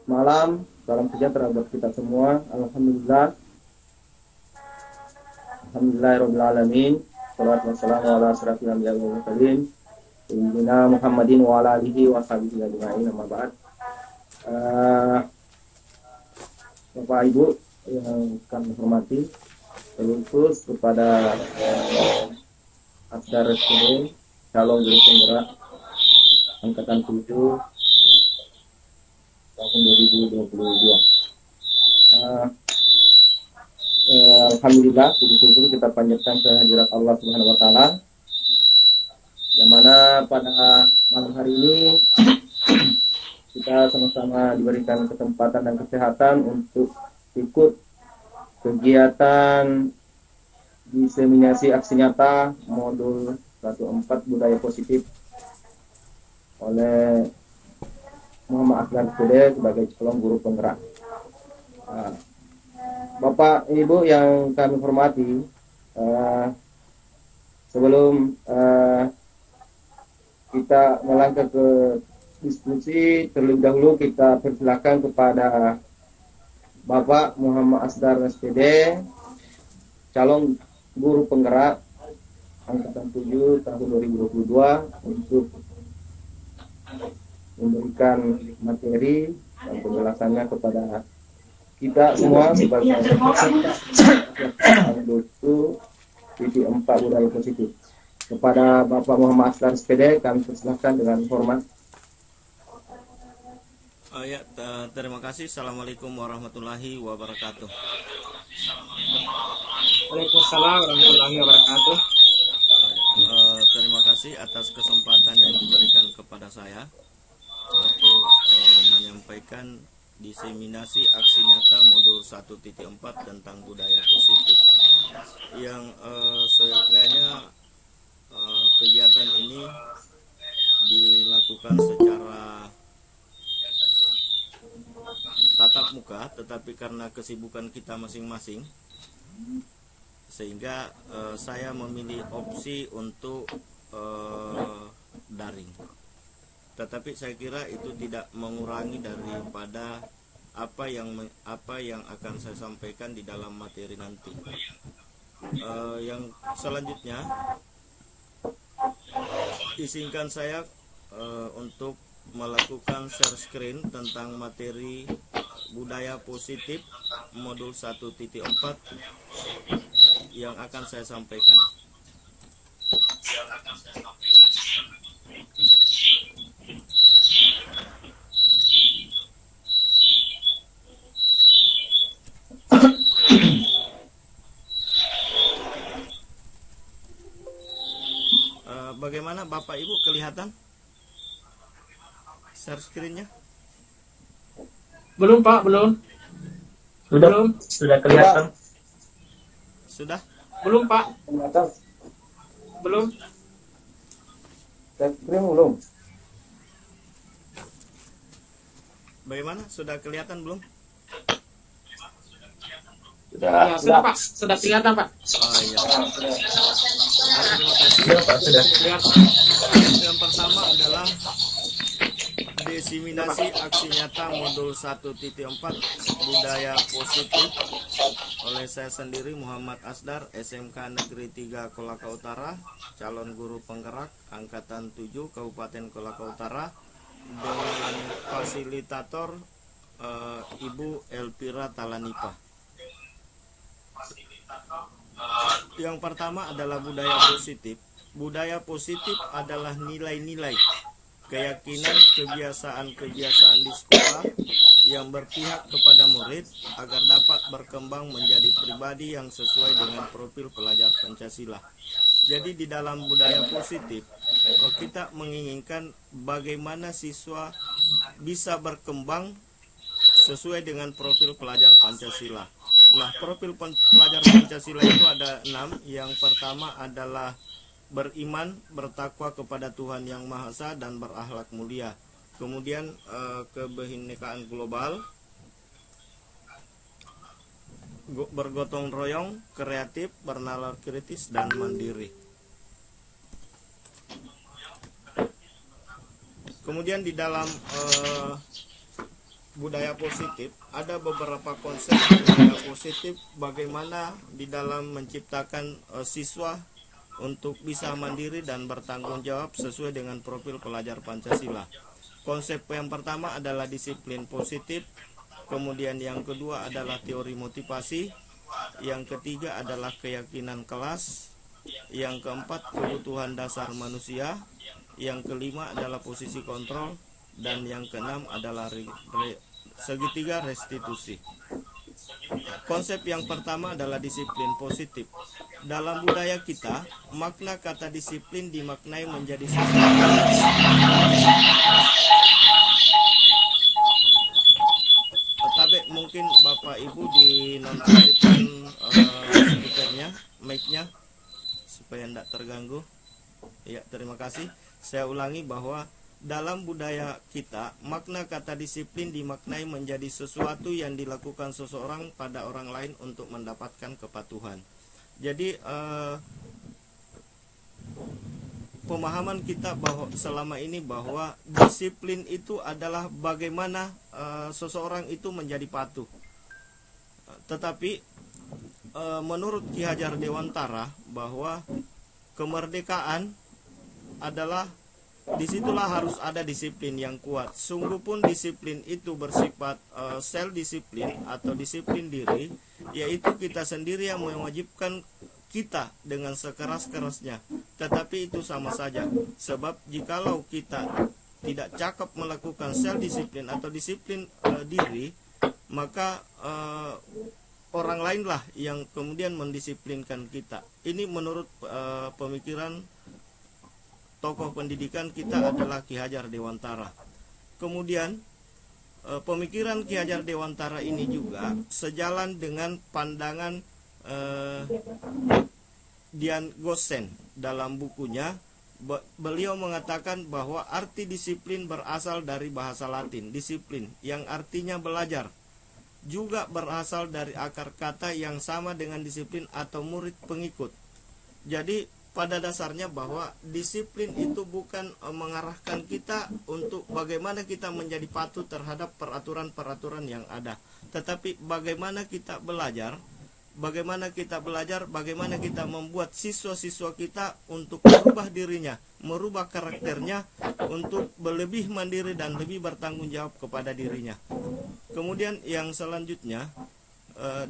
malam, salam sejahtera buat kita semua. Alhamdulillahirabbil alamin. Shalawatu wassalamu ala asyrafil anbiya'i wal mursalin sayyidina Muhammadin wa ala alihi wa sahbihi ajma'in. Amma ba'd. Bapak Ibu yang kami hormati, terkhusus kepada Asdar SPD calon guru penggerak angkatan 7 tahun 2022. Alhamdulillah, puji syukur kita panjatkan kehadirat Allah Subhanahu wa taala, yang mana pada malam hari ini kita sama-sama diberikan kesempatan dan kesehatan untuk ikut kegiatan diseminasi aksi nyata modul 14 budaya positif oleh Muhammad Asdar SPD sebagai calon guru penggerak. Bapak Ibu yang kami hormati, sebelum kita melangkah ke diskusi, terlebih dahulu kita persilakan kepada Bapak Muhammad Asdar SPD, calon guru penggerak angkatan 7 tahun 2022, untuk memberikan materi dan penjelasannya kepada kita semua sebagai titik 4 budaya positif. Kepada Bapak Muhammad Asdar SPD kami persilahkan dengan hormat. Terima kasih. Assalamualaikum warahmatullahi wabarakatuh. Waalaikumsalam warahmatullahi wabarakatuh. Terima kasih atas kesempatan yang diberikan kepada saya untuk menyampaikan diseminasi aksi nyata modul 1.4 tentang budaya positif, yang kayaknya kegiatan ini dilakukan secara tatap muka, tetapi karena kesibukan kita masing-masing sehingga saya memilih opsi untuk daring. Tetapi saya kira itu tidak mengurangi daripada apa yang akan saya sampaikan di dalam materi nanti. Yang selanjutnya izinkan saya untuk melakukan share screen tentang materi budaya positif modul 1.4 yang akan saya sampaikan. Bagaimana Bapak Ibu, kelihatan share screen-nya? Belum Pak, belum. Sudah kelihatan. Sudah? Belum Pak, Kelihatan. belum. Screen belum. Bagaimana? Sudah kelihatan belum? Ya, sudah Pak, sudah kelihatan Pak. Oh iya. Terima kasih. Sudah. Kelihatan. Yang pertama adalah diseminasi aksi nyata modul 1.4 budaya positif oleh saya sendiri, Muhammad Asdar, SMK Negeri 3 Kolaka Utara, calon guru penggerak angkatan 7 Kabupaten Kolaka Utara, dengan fasilitator Ibu Elvira Talanipa. Yang pertama adalah budaya positif. Budaya positif adalah nilai-nilai, keyakinan, kebiasaan-kebiasaan di sekolah yang berpihak kepada murid agar dapat berkembang menjadi pribadi yang sesuai dengan profil pelajar Pancasila. Jadi di dalam budaya positif kita menginginkan bagaimana siswa bisa berkembang sesuai dengan profil pelajar Pancasila. Nah, profil pelajar Pancasila itu ada 6. Yang pertama adalah beriman, bertakwa kepada Tuhan Yang Maha Esa, dan berakhlak mulia. Kemudian kebinekaan global, bergotong royong, kreatif, bernalar kritis, dan mandiri. Kemudian di dalam budaya positif, ada beberapa konsep budaya positif bagaimana di dalam menciptakan siswa untuk bisa mandiri dan bertanggung jawab sesuai dengan profil pelajar Pancasila. Konsep yang pertama adalah disiplin positif, kemudian yang kedua adalah teori motivasi, yang ketiga adalah keyakinan kelas, yang keempat kebutuhan dasar manusia, yang kelima adalah posisi kontrol, dan yang keenam adalah segitiga restitusi. Konsep yang pertama adalah disiplin positif. Dalam budaya kita, makna kata disiplin dimaknai menjadi sesuatu. Tapi mungkin Bapak Ibu dinonaktifkan speakernya, mic-nya supaya tidak terganggu. Ya, terima kasih. Saya ulangi bahwa dalam budaya kita, makna kata disiplin dimaknai menjadi sesuatu yang dilakukan seseorang pada orang lain untuk mendapatkan kepatuhan. Jadi pemahaman kita bahwa selama ini bahwa disiplin itu adalah bagaimana seseorang itu menjadi patuh. Tetapi menurut Ki Hajar Dewantara bahwa kemerdekaan adalah disitulah harus ada disiplin yang kuat. Sungguh pun disiplin itu bersifat self disiplin atau disiplin diri, yaitu kita sendiri yang mewajibkan kita dengan sekeras-kerasnya. Tetapi itu sama saja, sebab jikalau kita tidak cakap melakukan self disiplin atau disiplin diri, maka orang lainlah yang kemudian mendisiplinkan kita. Ini menurut pemikiran tokoh pendidikan kita adalah Ki Hajar Dewantara. Kemudian pemikiran Ki Hajar Dewantara ini juga sejalan dengan pandangan Dian Gosen dalam bukunya. Beliau mengatakan bahwa arti disiplin berasal dari bahasa Latin, disiplin, yang artinya belajar. Juga berasal dari akar kata yang sama dengan disiplin atau murid pengikut. Jadi pada dasarnya bahwa disiplin itu bukan mengarahkan kita untuk bagaimana kita menjadi patuh terhadap peraturan-peraturan yang ada, tetapi bagaimana kita belajar, bagaimana kita membuat siswa-siswa kita untuk merubah dirinya, merubah karakternya untuk lebih mandiri dan lebih bertanggung jawab kepada dirinya. Kemudian yang selanjutnya,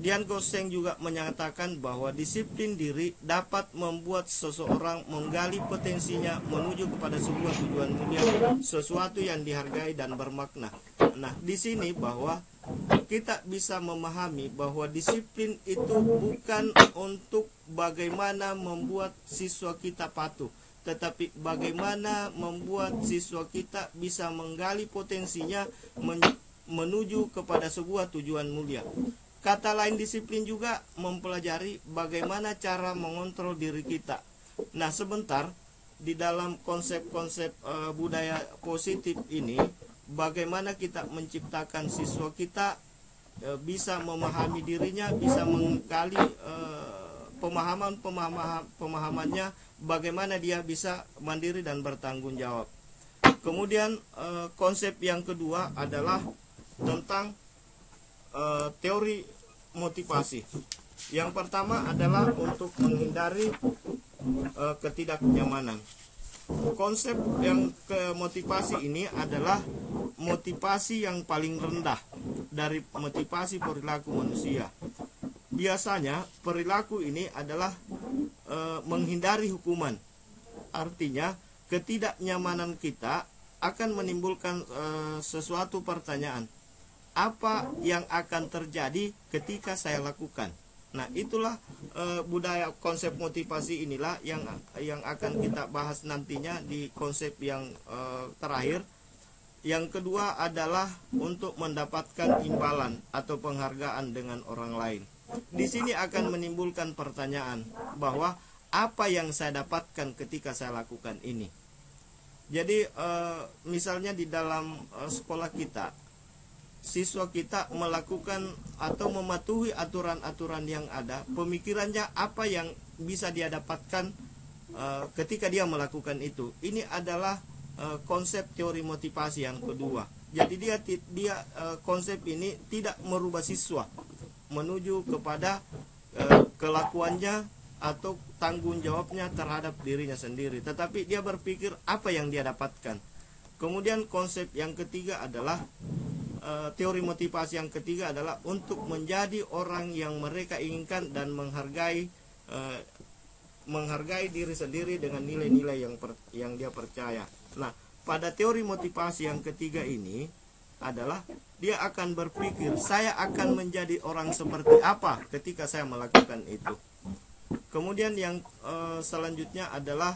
Dian Gosen juga menyatakan bahwa disiplin diri dapat membuat seseorang menggali potensinya menuju kepada sebuah tujuan mulia, sesuatu yang dihargai dan bermakna. Nah, di sini bahwa kita bisa memahami bahwa disiplin itu bukan untuk bagaimana membuat siswa kita patuh, tetapi bagaimana membuat siswa kita bisa menggali potensinya menuju kepada sebuah tujuan mulia. Kata lain disiplin juga mempelajari bagaimana cara mengontrol diri kita. Nah, sebentar di dalam konsep-konsep budaya positif ini, bagaimana kita menciptakan siswa kita bisa memahami dirinya, bisa menggali pemahamannya, bagaimana dia bisa mandiri dan bertanggung jawab. Kemudian konsep yang kedua adalah tentang teori motivasi. Yang pertama adalah untuk menghindari ketidaknyamanan. Konsep yang ke motivasi ini adalah motivasi yang paling rendah dari motivasi perilaku manusia. Biasanya perilaku ini adalah menghindari hukuman. Artinya ketidaknyamanan kita akan menimbulkan sesuatu pertanyaan. Apa yang akan terjadi ketika saya lakukan? Nah, itulah budaya konsep motivasi inilah yang akan kita bahas nantinya di konsep yang terakhir. Yang kedua adalah untuk mendapatkan imbalan atau penghargaan dengan orang lain. Di sini akan menimbulkan pertanyaan bahwa apa yang saya dapatkan ketika saya lakukan ini. Jadi misalnya di dalam sekolah kita, siswa kita melakukan atau mematuhi aturan-aturan yang ada, pemikirannya apa yang bisa dia dapatkan ketika dia melakukan itu. Ini adalah konsep teori motivasi yang kedua. Jadi konsep ini tidak merubah siswa menuju kepada kelakuannya atau tanggung jawabnya terhadap dirinya sendiri, tetapi dia berpikir apa yang dia dapatkan. Kemudian konsep yang ketiga adalah teori motivasi yang ketiga adalah untuk menjadi orang yang mereka inginkan dan menghargai diri sendiri dengan nilai-nilai yang dia percaya. Nah, pada teori motivasi yang ketiga ini adalah dia akan berpikir, saya akan menjadi orang seperti apa ketika saya melakukan itu. Kemudian yang selanjutnya adalah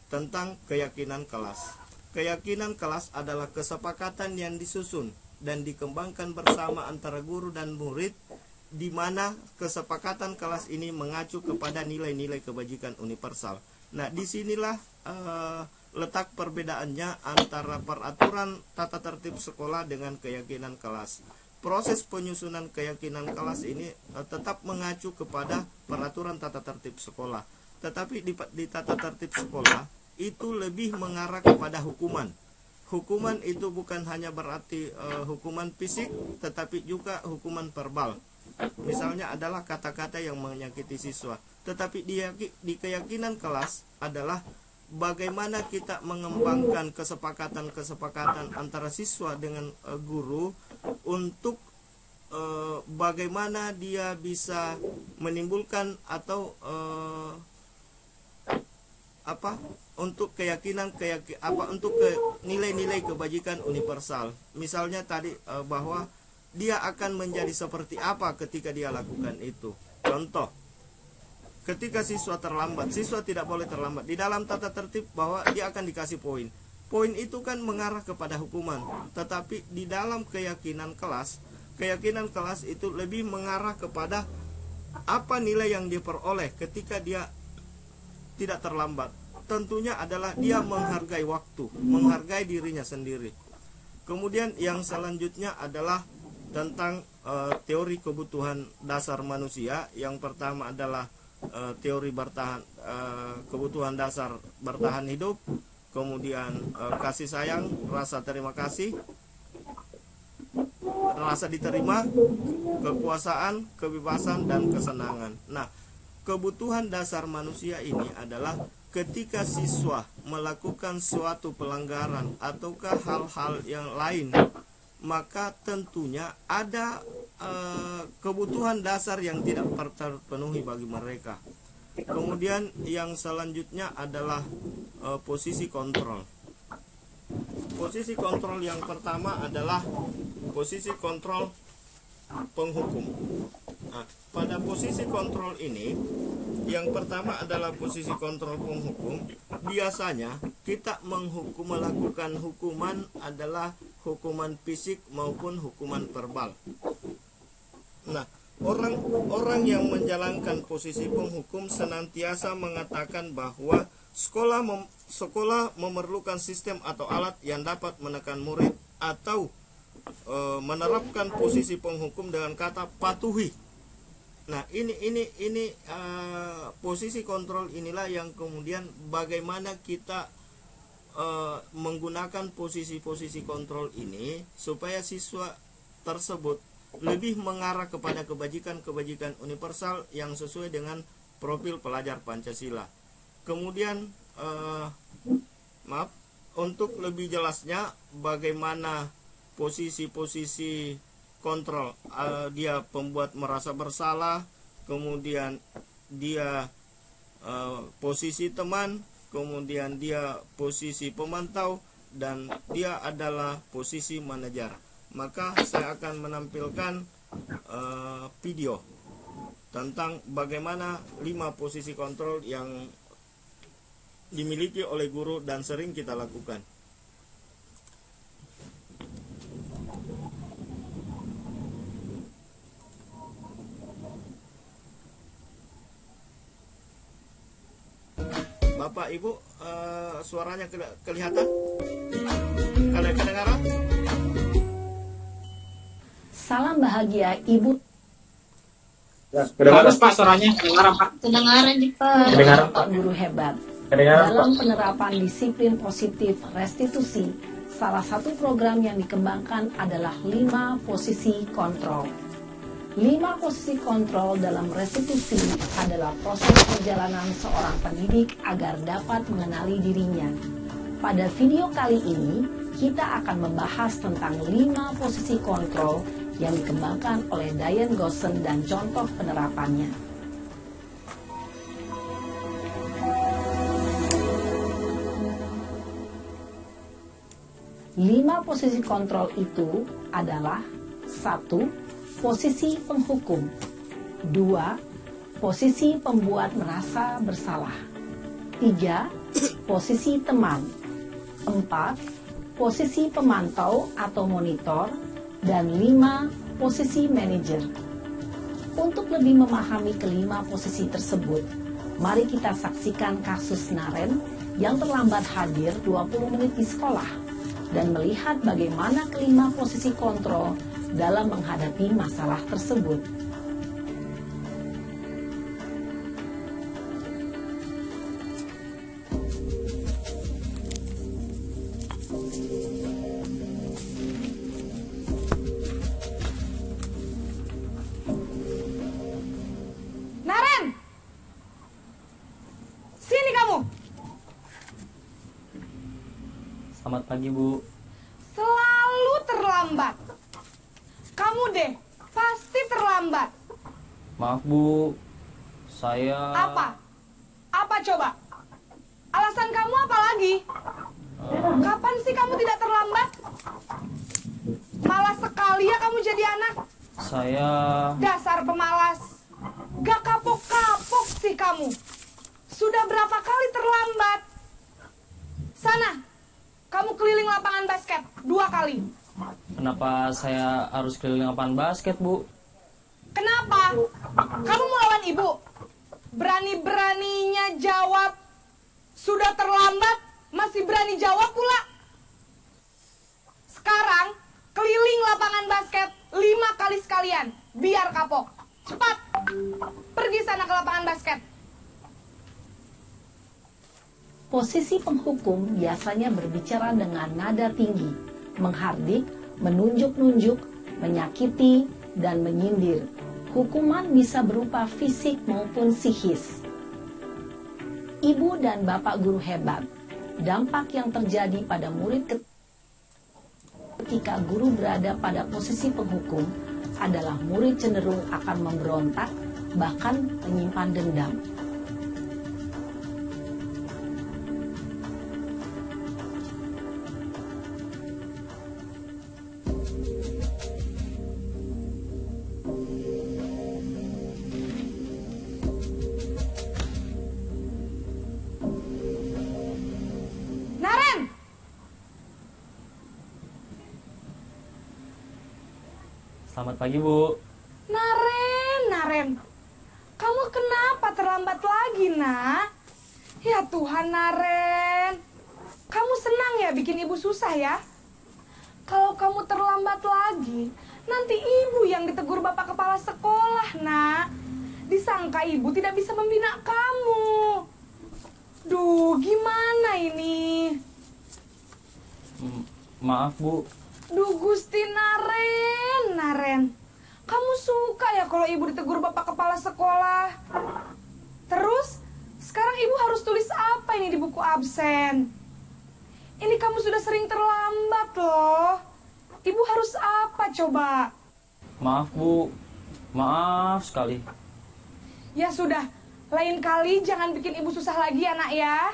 tentang keyakinan kelas. Keyakinan kelas adalah kesepakatan yang disusun dan dikembangkan bersama antara guru dan murid, di mana kesepakatan kelas ini mengacu kepada nilai-nilai kebajikan universal. Nah, disinilah letak perbedaannya antara peraturan tata tertib sekolah dengan keyakinan kelas. Proses penyusunan keyakinan kelas ini tetap mengacu kepada peraturan tata tertib sekolah. Tetapi di tata tertib sekolah itu lebih mengarah kepada hukuman. Hukuman itu bukan hanya berarti hukuman fisik, tetapi juga hukuman verbal. Misalnya adalah kata-kata yang menyakiti siswa. Tetapi di keyakinan kelas adalah bagaimana kita mengembangkan kesepakatan antara siswa dengan guru untuk bagaimana dia bisa menimbulkan atau untuk untuk nilai-nilai kebajikan universal. Misalnya tadi bahwa dia akan menjadi seperti apa ketika dia lakukan itu. Contoh, ketika siswa terlambat, siswa tidak boleh terlambat. Di dalam tata tertib bahwa dia akan dikasih poin. Poin itu kan mengarah kepada hukuman. Tetapi di dalam keyakinan kelas itu lebih mengarah kepada apa nilai yang diperoleh ketika dia tidak terlambat. Tentunya adalah dia menghargai waktu, menghargai dirinya sendiri. Kemudian yang selanjutnya adalah tentang teori kebutuhan dasar manusia. Yang pertama adalah teori kebutuhan dasar bertahan hidup, kemudian kasih sayang, rasa terima kasih, rasa diterima, kekuasaan, kebebasan, dan kesenangan. Nah, kebutuhan dasar manusia ini adalah ketika siswa melakukan suatu pelanggaran ataukah hal-hal yang lain, maka tentunya ada kebutuhan dasar yang tidak terpenuhi bagi mereka. Kemudian yang selanjutnya adalah posisi kontrol. Posisi kontrol yang pertama adalah posisi kontrol penghukum. Nah, pada posisi kontrol ini, yang pertama adalah posisi kontrol penghukum. Biasanya kita melakukan hukuman adalah hukuman fisik maupun hukuman verbal. Nah, orang yang menjalankan posisi penghukum senantiasa mengatakan bahwa sekolah memerlukan sistem atau alat yang dapat menekan murid atau menerapkan posisi penghukum dengan kata patuhi. Nah, ini posisi kontrol inilah yang kemudian bagaimana kita menggunakan posisi-posisi kontrol ini supaya siswa tersebut lebih mengarah kepada kebajikan-kebajikan universal yang sesuai dengan profil pelajar Pancasila. Kemudian untuk lebih jelasnya bagaimana posisi-posisi kontrol, dia pembuat merasa bersalah, kemudian dia posisi teman, kemudian dia posisi pemantau, dan dia adalah posisi manajer. Maka saya akan menampilkan video tentang bagaimana 5 posisi kontrol yang dimiliki oleh guru dan sering kita lakukan. Bapak Ibu, suaranya kelihatan? Kedengaran? Salam bahagia Ibu. Ya, Bagus Pak, suaranya kedengaran Pak. Kedengaran nih Pak. Kedengaran, Pak Guru hebat. Kedengaran, Dalam penerapan disiplin positif restitusi, Salah satu program yang dikembangkan adalah 5 posisi kontrol. 5 posisi kontrol dalam restitusi adalah proses perjalanan seorang pendidik agar dapat mengenali dirinya. Pada video kali ini, kita akan membahas tentang 5 posisi kontrol yang dikembangkan oleh Diane Gosson dan contoh penerapannya. Lima posisi kontrol itu adalah 1. Posisi penghukum. 2. Posisi pembuat merasa bersalah. 3. Posisi teman. 4. Posisi pemantau atau monitor. Dan 5. Posisi manajer. Untuk lebih memahami kelima posisi tersebut, mari kita saksikan kasus Naren yang terlambat hadir 20 menit di sekolah dan melihat bagaimana kelima posisi kontrol dalam menghadapi masalah tersebut. Naren! Sini kamu! Selamat pagi, Bu. Selalu terlambat. Kamu deh, pasti terlambat. Maaf, Bu. Saya... Apa? Apa coba? Alasan kamu apa lagi? Kapan sih kamu tidak terlambat? Malas sekali ya kamu jadi anak. Saya... Dasar pemalas. Gak kapok-kapok sih kamu. Sudah berapa kali terlambat? Sana, kamu keliling lapangan basket 2 kali. Kenapa saya harus keliling lapangan basket, Bu? Kenapa? Kamu mau lawan ibu? Berani-beraninya jawab. Sudah terlambat, masih berani jawab pula. Sekarang, keliling lapangan basket 5 kali sekalian. Biar kapok. Cepat. Pergi sana ke lapangan basket. Posisi penghukum biasanya berbicara dengan nada tinggi, menghardik, menunjuk-nunjuk, menyakiti, dan menyindir. Hukuman bisa berupa fisik maupun psikis. Ibu dan bapak guru hebat, dampak yang terjadi pada murid ketika guru berada pada posisi penghukum adalah murid cenderung akan memberontak, bahkan menyimpan dendam. Naren! Selamat pagi, Bu. Naren. Kamu kenapa terlambat lagi, nak? Ya Tuhan, Naren. Kamu senang ya bikin ibu susah ya? Kalau kamu terlambat lagi, nanti ibu yang ditegur bapak kepala sekolah, nak. Disangka ibu tidak bisa membina kamu. Duh, gimana ini? Maaf, Bu. Duh, Gusti Naren. Kamu suka ya kalau ibu ditegur bapak kepala sekolah? Terus, sekarang ibu harus tulis apa ini di buku absen? Ini kamu sudah sering terlambat loh. Ibu harus apa coba? Maaf, Bu. Maaf sekali. Ya sudah, lain kali jangan bikin ibu susah lagi ya, nak ya.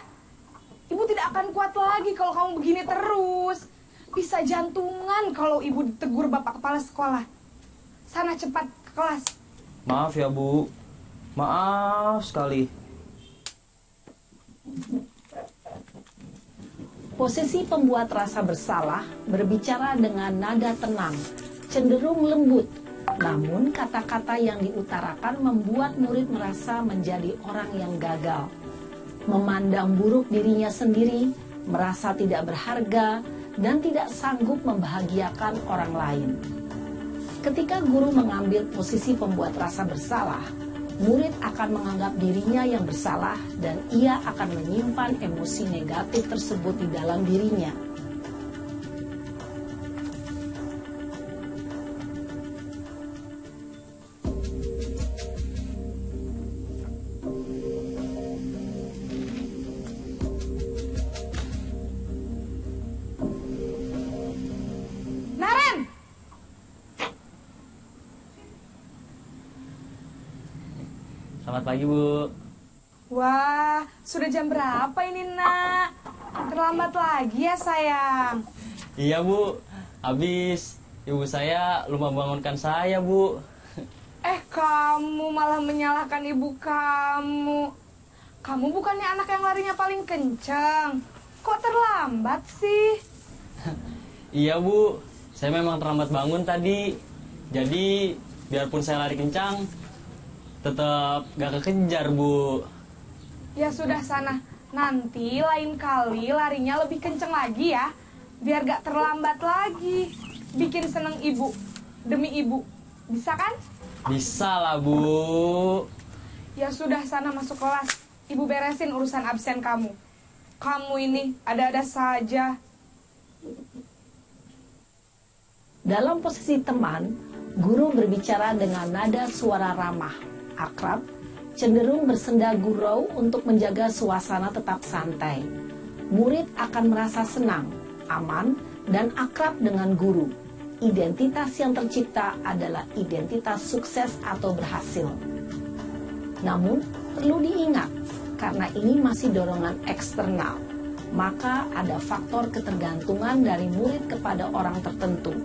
Ibu tidak akan kuat lagi kalau kamu begini terus. Bisa jantungan kalau ibu ditegur bapak kepala sekolah. Sana cepat ke kelas. Maaf ya, Bu. Maaf sekali. Posisi pembuat rasa bersalah berbicara dengan nada tenang, cenderung lembut. Namun kata-kata yang diutarakan membuat murid merasa menjadi orang yang gagal. Memandang buruk dirinya sendiri, merasa tidak berharga, dan tidak sanggup membahagiakan orang lain. Ketika guru mengambil posisi pembuat rasa bersalah, murid akan menganggap dirinya yang bersalah dan ia akan menyimpan emosi negatif tersebut di dalam dirinya. Selamat pagi, Bu. Wah, sudah jam berapa ini, Nak? Terlambat lagi ya, sayang. Iya, Bu. Habis ibu saya lupa bangunkan saya, Bu. Kamu malah menyalahkan ibu kamu. Kamu bukannya anak yang larinya paling kenceng. Kok terlambat sih? Iya, Bu. Saya memang terlambat bangun tadi. Jadi, biarpun saya lari kencang, tetap gak kekejar, Bu. Ya sudah sana. Nanti lain kali larinya lebih kenceng lagi ya. Biar gak terlambat lagi. Bikin seneng ibu. Demi ibu. Bisa kan? Bisa lah, Bu. Ya sudah sana masuk kelas. Ibu beresin urusan absen kamu. Kamu ini ada-ada saja. Dalam posisi teman, guru berbicara dengan nada suara ramah, akrab, cenderung bersenda gurau untuk menjaga suasana tetap santai. Murid akan merasa senang, aman, dan akrab dengan guru. Identitas yang tercipta adalah identitas sukses atau berhasil. Namun, perlu diingat, karena ini masih dorongan eksternal, maka ada faktor ketergantungan dari murid kepada orang tertentu.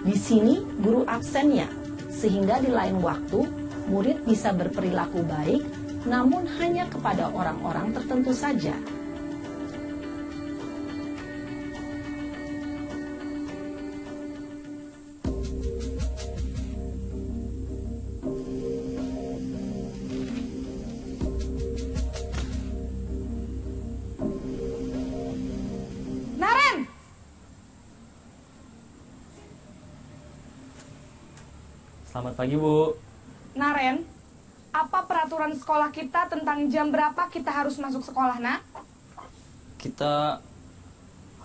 Di sini, guru absennya, sehingga di lain waktu, murid bisa berperilaku baik, namun hanya kepada orang-orang tertentu saja. Naren! Selamat pagi, Bu. Naren, apa peraturan sekolah kita tentang jam berapa kita harus masuk sekolah, Nak? Kita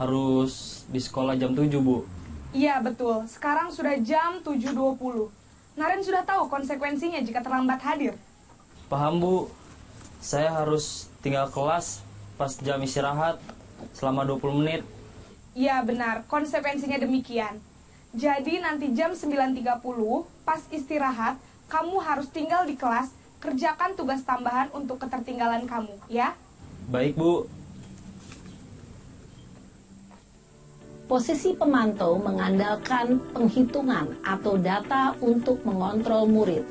harus di sekolah jam 7, Bu. Iya, betul. Sekarang sudah jam 7.20. Naren sudah tahu konsekuensinya jika terlambat hadir. Paham, Bu. Saya harus tinggal kelas pas jam istirahat selama 20 menit. Iya, benar. Konsekuensinya demikian. Jadi nanti jam 9.30, pas istirahat, kamu harus tinggal di kelas, kerjakan tugas tambahan untuk ketertinggalan kamu, ya? Baik, Bu. Posisi pemantau mengandalkan penghitungan atau data untuk mengontrol murid.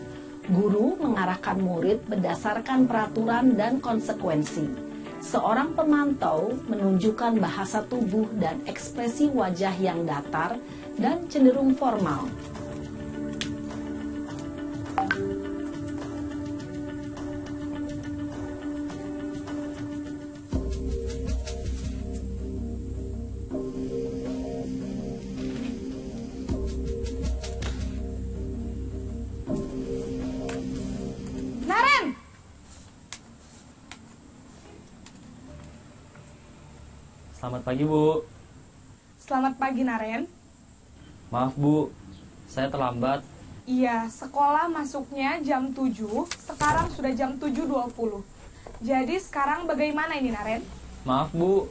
Guru mengarahkan murid berdasarkan peraturan dan konsekuensi. Seorang pemantau menunjukkan bahasa tubuh dan ekspresi wajah yang datar dan cenderung formal. Naren! Selamat pagi, Bu. Selamat pagi, Naren. Maaf, Bu. Saya terlambat. Iya, sekolah masuknya jam 7, sekarang sudah jam 7.20. Jadi sekarang bagaimana ini, Naren? Maaf, Bu.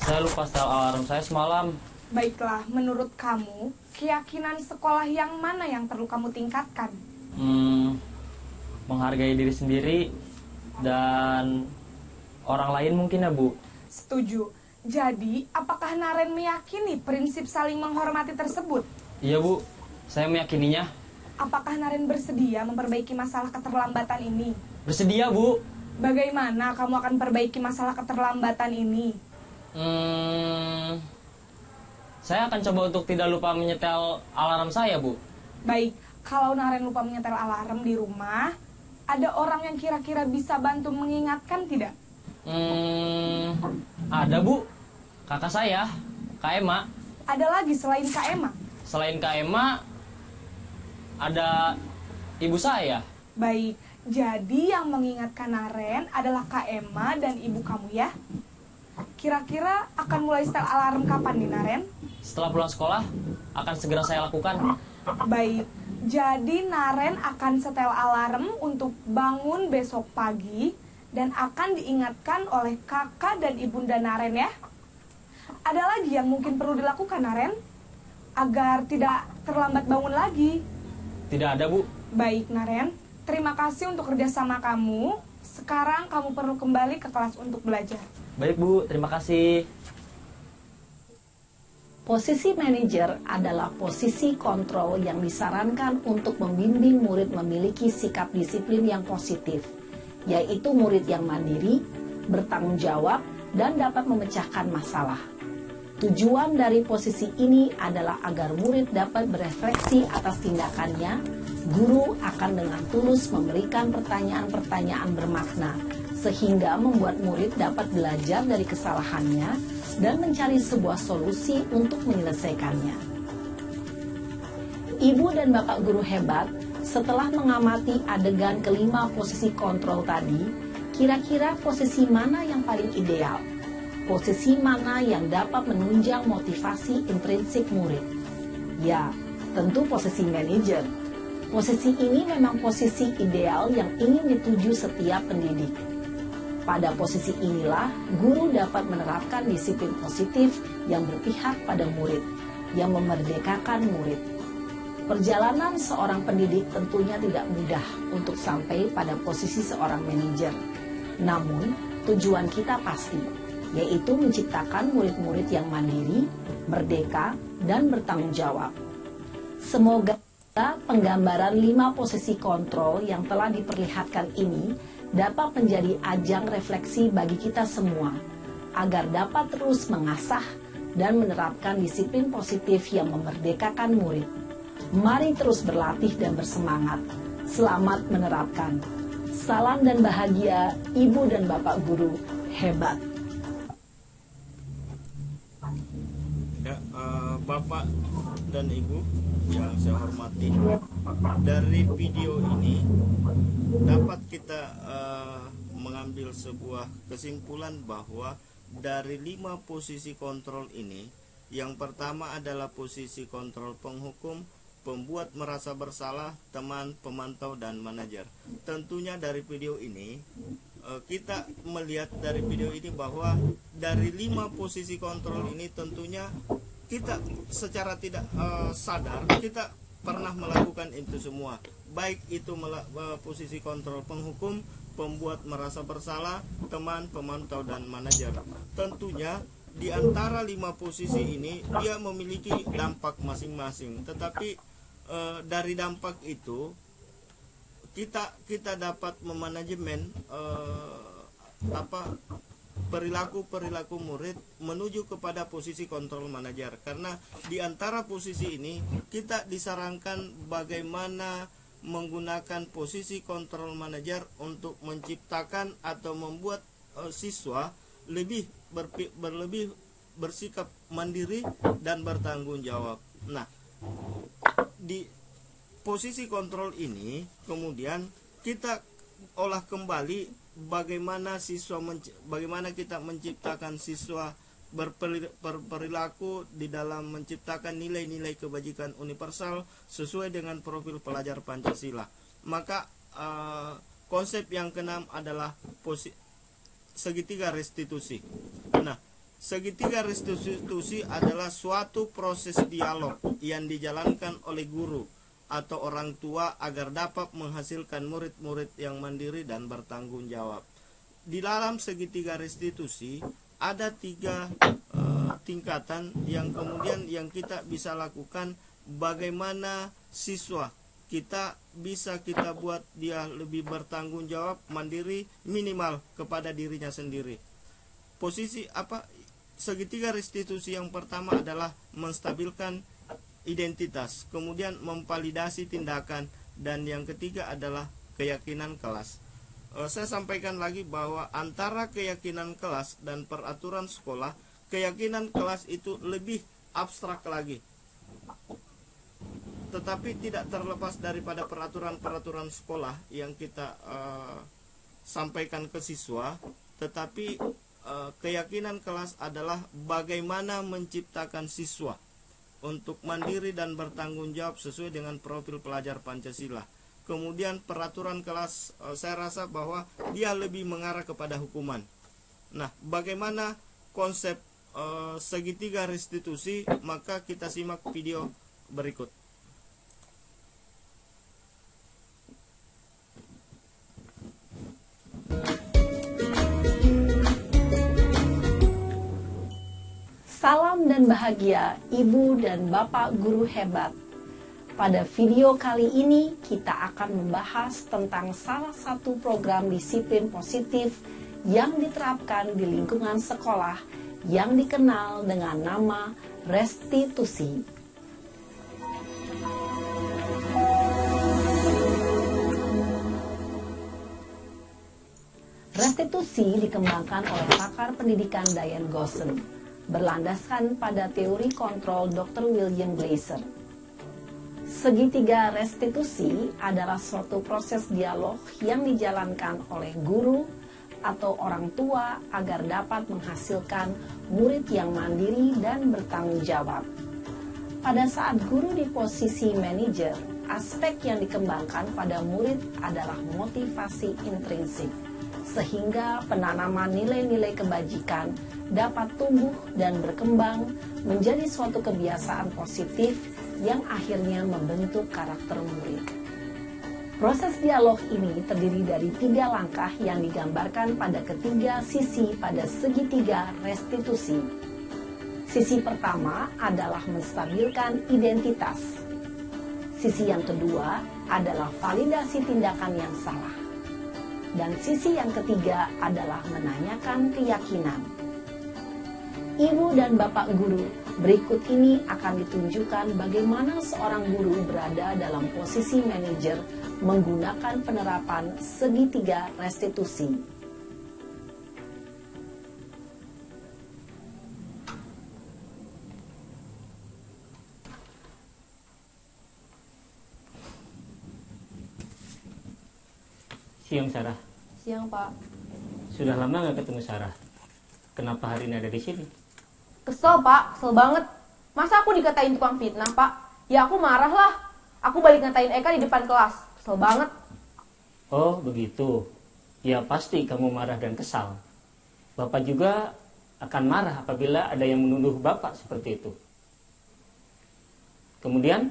Saya lupa setel alarm saya semalam. Baiklah, menurut kamu, keyakinan sekolah yang mana yang perlu kamu tingkatkan? Menghargai diri sendiri dan orang lain mungkin ya, Bu. Setuju. Jadi, apakah Naren meyakini prinsip saling menghormati tersebut? Iya, Bu. Saya meyakininya. Apakah Naren bersedia memperbaiki masalah keterlambatan ini? Bersedia, Bu. Bagaimana kamu akan perbaiki masalah keterlambatan ini? Saya akan coba untuk tidak lupa menyetel alarm saya, Bu. Baik, kalau Naren lupa menyetel alarm di rumah, ada orang yang kira-kira bisa bantu mengingatkan tidak? Ada, Bu. Kakak saya, Kak Ema. Ada lagi selain Kak Emma? Selain Kak Ema, ada ibu saya. Baik, jadi yang mengingatkan Naren adalah Kak Emma dan ibu kamu ya? Kira-kira akan mulai setel alarm kapan nih, Naren? Setelah pulang sekolah, akan segera saya lakukan. Baik, jadi Naren akan setel alarm untuk bangun besok pagi dan akan diingatkan oleh kakak dan ibunda Naren ya. Ada lagi yang mungkin perlu dilakukan, Naren? Agar tidak terlambat bangun lagi. Tidak ada, Bu. Baik, Naren. Terima kasih untuk kerjasama kamu. Sekarang kamu perlu kembali ke kelas untuk belajar. Baik Bu, terima kasih. Posisi manajer adalah posisi kontrol yang disarankan untuk membimbing murid memiliki sikap disiplin yang positif, yaitu murid yang mandiri, bertanggung jawab, dan dapat memecahkan masalah. Tujuan dari posisi ini adalah agar murid dapat berefleksi atas tindakannya. Guru akan dengan tulus memberikan pertanyaan-pertanyaan bermakna, sehingga membuat murid dapat belajar dari kesalahannya dan mencari sebuah solusi untuk menyelesaikannya. Ibu dan Bapak guru hebat, setelah mengamati adegan kelima posisi kontrol tadi, kira-kira posisi mana yang paling ideal? Posisi mana yang dapat menunjang motivasi intrinsik murid? Ya, tentu posisi manajer. Posisi ini memang posisi ideal yang ingin dituju setiap pendidik. Pada posisi inilah, guru dapat menerapkan disiplin positif yang berpihak pada murid, yang memerdekakan murid. Perjalanan seorang pendidik tentunya tidak mudah untuk sampai pada posisi seorang manajer. Namun, tujuan kita pasti, yaitu menciptakan murid-murid yang mandiri, merdeka, dan bertanggung jawab. Semoga penggambaran 5 posisi kontrol yang telah diperlihatkan ini dapat menjadi ajang refleksi bagi kita semua, agar dapat terus mengasah dan menerapkan disiplin positif yang memerdekakan murid. Mari terus berlatih dan bersemangat. Selamat menerapkan. Salam dan bahagia, Ibu dan Bapak guru hebat. Ya, Bapak dan Ibu yang saya hormati, dari video ini dapat kita mengambil sebuah kesimpulan bahwa dari 5 posisi kontrol ini, yang pertama adalah posisi kontrol penghukum, pembuat merasa bersalah, teman, pemantau, dan manajer. Tentunya dari video ini kita melihat dari video ini bahwa dari 5 posisi kontrol ini tentunya kita secara tidak sadar kita pernah melakukan itu semua, baik itu posisi kontrol penghukum, pembuat merasa bersalah, teman, pemantau, dan manajer. Tentunya di antara 5 posisi ini dia memiliki dampak masing-masing, tetapi dari dampak itu kita dapat memanajemen perilaku murid menuju kepada posisi kontrol manajer, karena di antara posisi ini kita disarankan bagaimana menggunakan posisi kontrol manajer untuk menciptakan atau membuat siswa lebih bersikap mandiri dan bertanggung jawab. Nah, di posisi kontrol ini kemudian kita olah kembali bagaimana kita menciptakan siswa berperilaku di dalam menciptakan nilai-nilai kebajikan universal sesuai dengan profil pelajar Pancasila. Maka konsep yang keenam adalah segitiga restitusi. Nah, segitiga restitusi adalah suatu proses dialog yang dijalankan oleh guru atau orang tua agar dapat menghasilkan murid-murid yang mandiri dan bertanggung jawab. Di dalam segitiga restitusi ada 3 tingkatan yang kemudian yang kita bisa lakukan bagaimana siswa kita bisa kita buat dia lebih bertanggung jawab, mandiri, minimal kepada dirinya sendiri. Segitiga restitusi yang pertama adalah menstabilkan identitas, kemudian memvalidasi tindakan, dan yang ketiga adalah keyakinan kelas. Saya sampaikan lagi bahwa antara keyakinan kelas dan peraturan sekolah, keyakinan kelas itu lebih abstrak lagi, tetapi tidak terlepas daripada peraturan-peraturan sekolah yang kita sampaikan ke siswa. Tetapi keyakinan kelas adalah bagaimana menciptakan siswa untuk mandiri dan bertanggung jawab sesuai dengan profil pelajar Pancasila. Kemudian peraturan kelas, saya rasa bahwa dia lebih mengarah kepada hukuman. Nah, bagaimana konsep segitiga restitusi? Maka kita simak video berikut. Salam dan bahagia Ibu dan Bapak guru hebat. Pada video kali ini kita akan membahas tentang salah satu program disiplin positif yang diterapkan di lingkungan sekolah yang dikenal dengan nama restitusi. Restitusi dikembangkan oleh pakar pendidikan Diane Gosson, berlandaskan pada teori kontrol Dr. William Glasser. Segitiga restitusi adalah suatu proses dialog yang dijalankan oleh guru atau orang tua agar dapat menghasilkan murid yang mandiri dan bertanggung jawab. Pada saat guru di posisi manajer, aspek yang dikembangkan pada murid adalah motivasi intrinsik, sehingga penanaman nilai-nilai kebajikan dapat tumbuh dan berkembang menjadi suatu kebiasaan positif yang akhirnya membentuk karakter murid. Proses dialog ini terdiri dari 3 langkah yang digambarkan pada ketiga sisi pada segitiga restitusi. Sisi pertama adalah menstabilkan identitas. Sisi yang kedua adalah validasi tindakan yang salah. Dan sisi yang ketiga adalah menanyakan keyakinan. Ibu dan Bapak guru, berikut ini akan ditunjukkan bagaimana seorang guru berada dalam posisi manajer menggunakan penerapan segitiga restitusi. Siang, Sarah. Siang, Pak. Sudah lama nggak ketemu Sarah. Kenapa hari ini ada di sini? Kesel, Pak. Kesel banget. Masa aku dikatain tukang fitnah, Pak? Ya aku marah lah. Aku balik ngatain Eka di depan kelas. Kesel banget. Oh, begitu. Ya pasti kamu marah dan kesal. Bapak juga akan marah apabila ada yang menuduh Bapak seperti itu. Kemudian,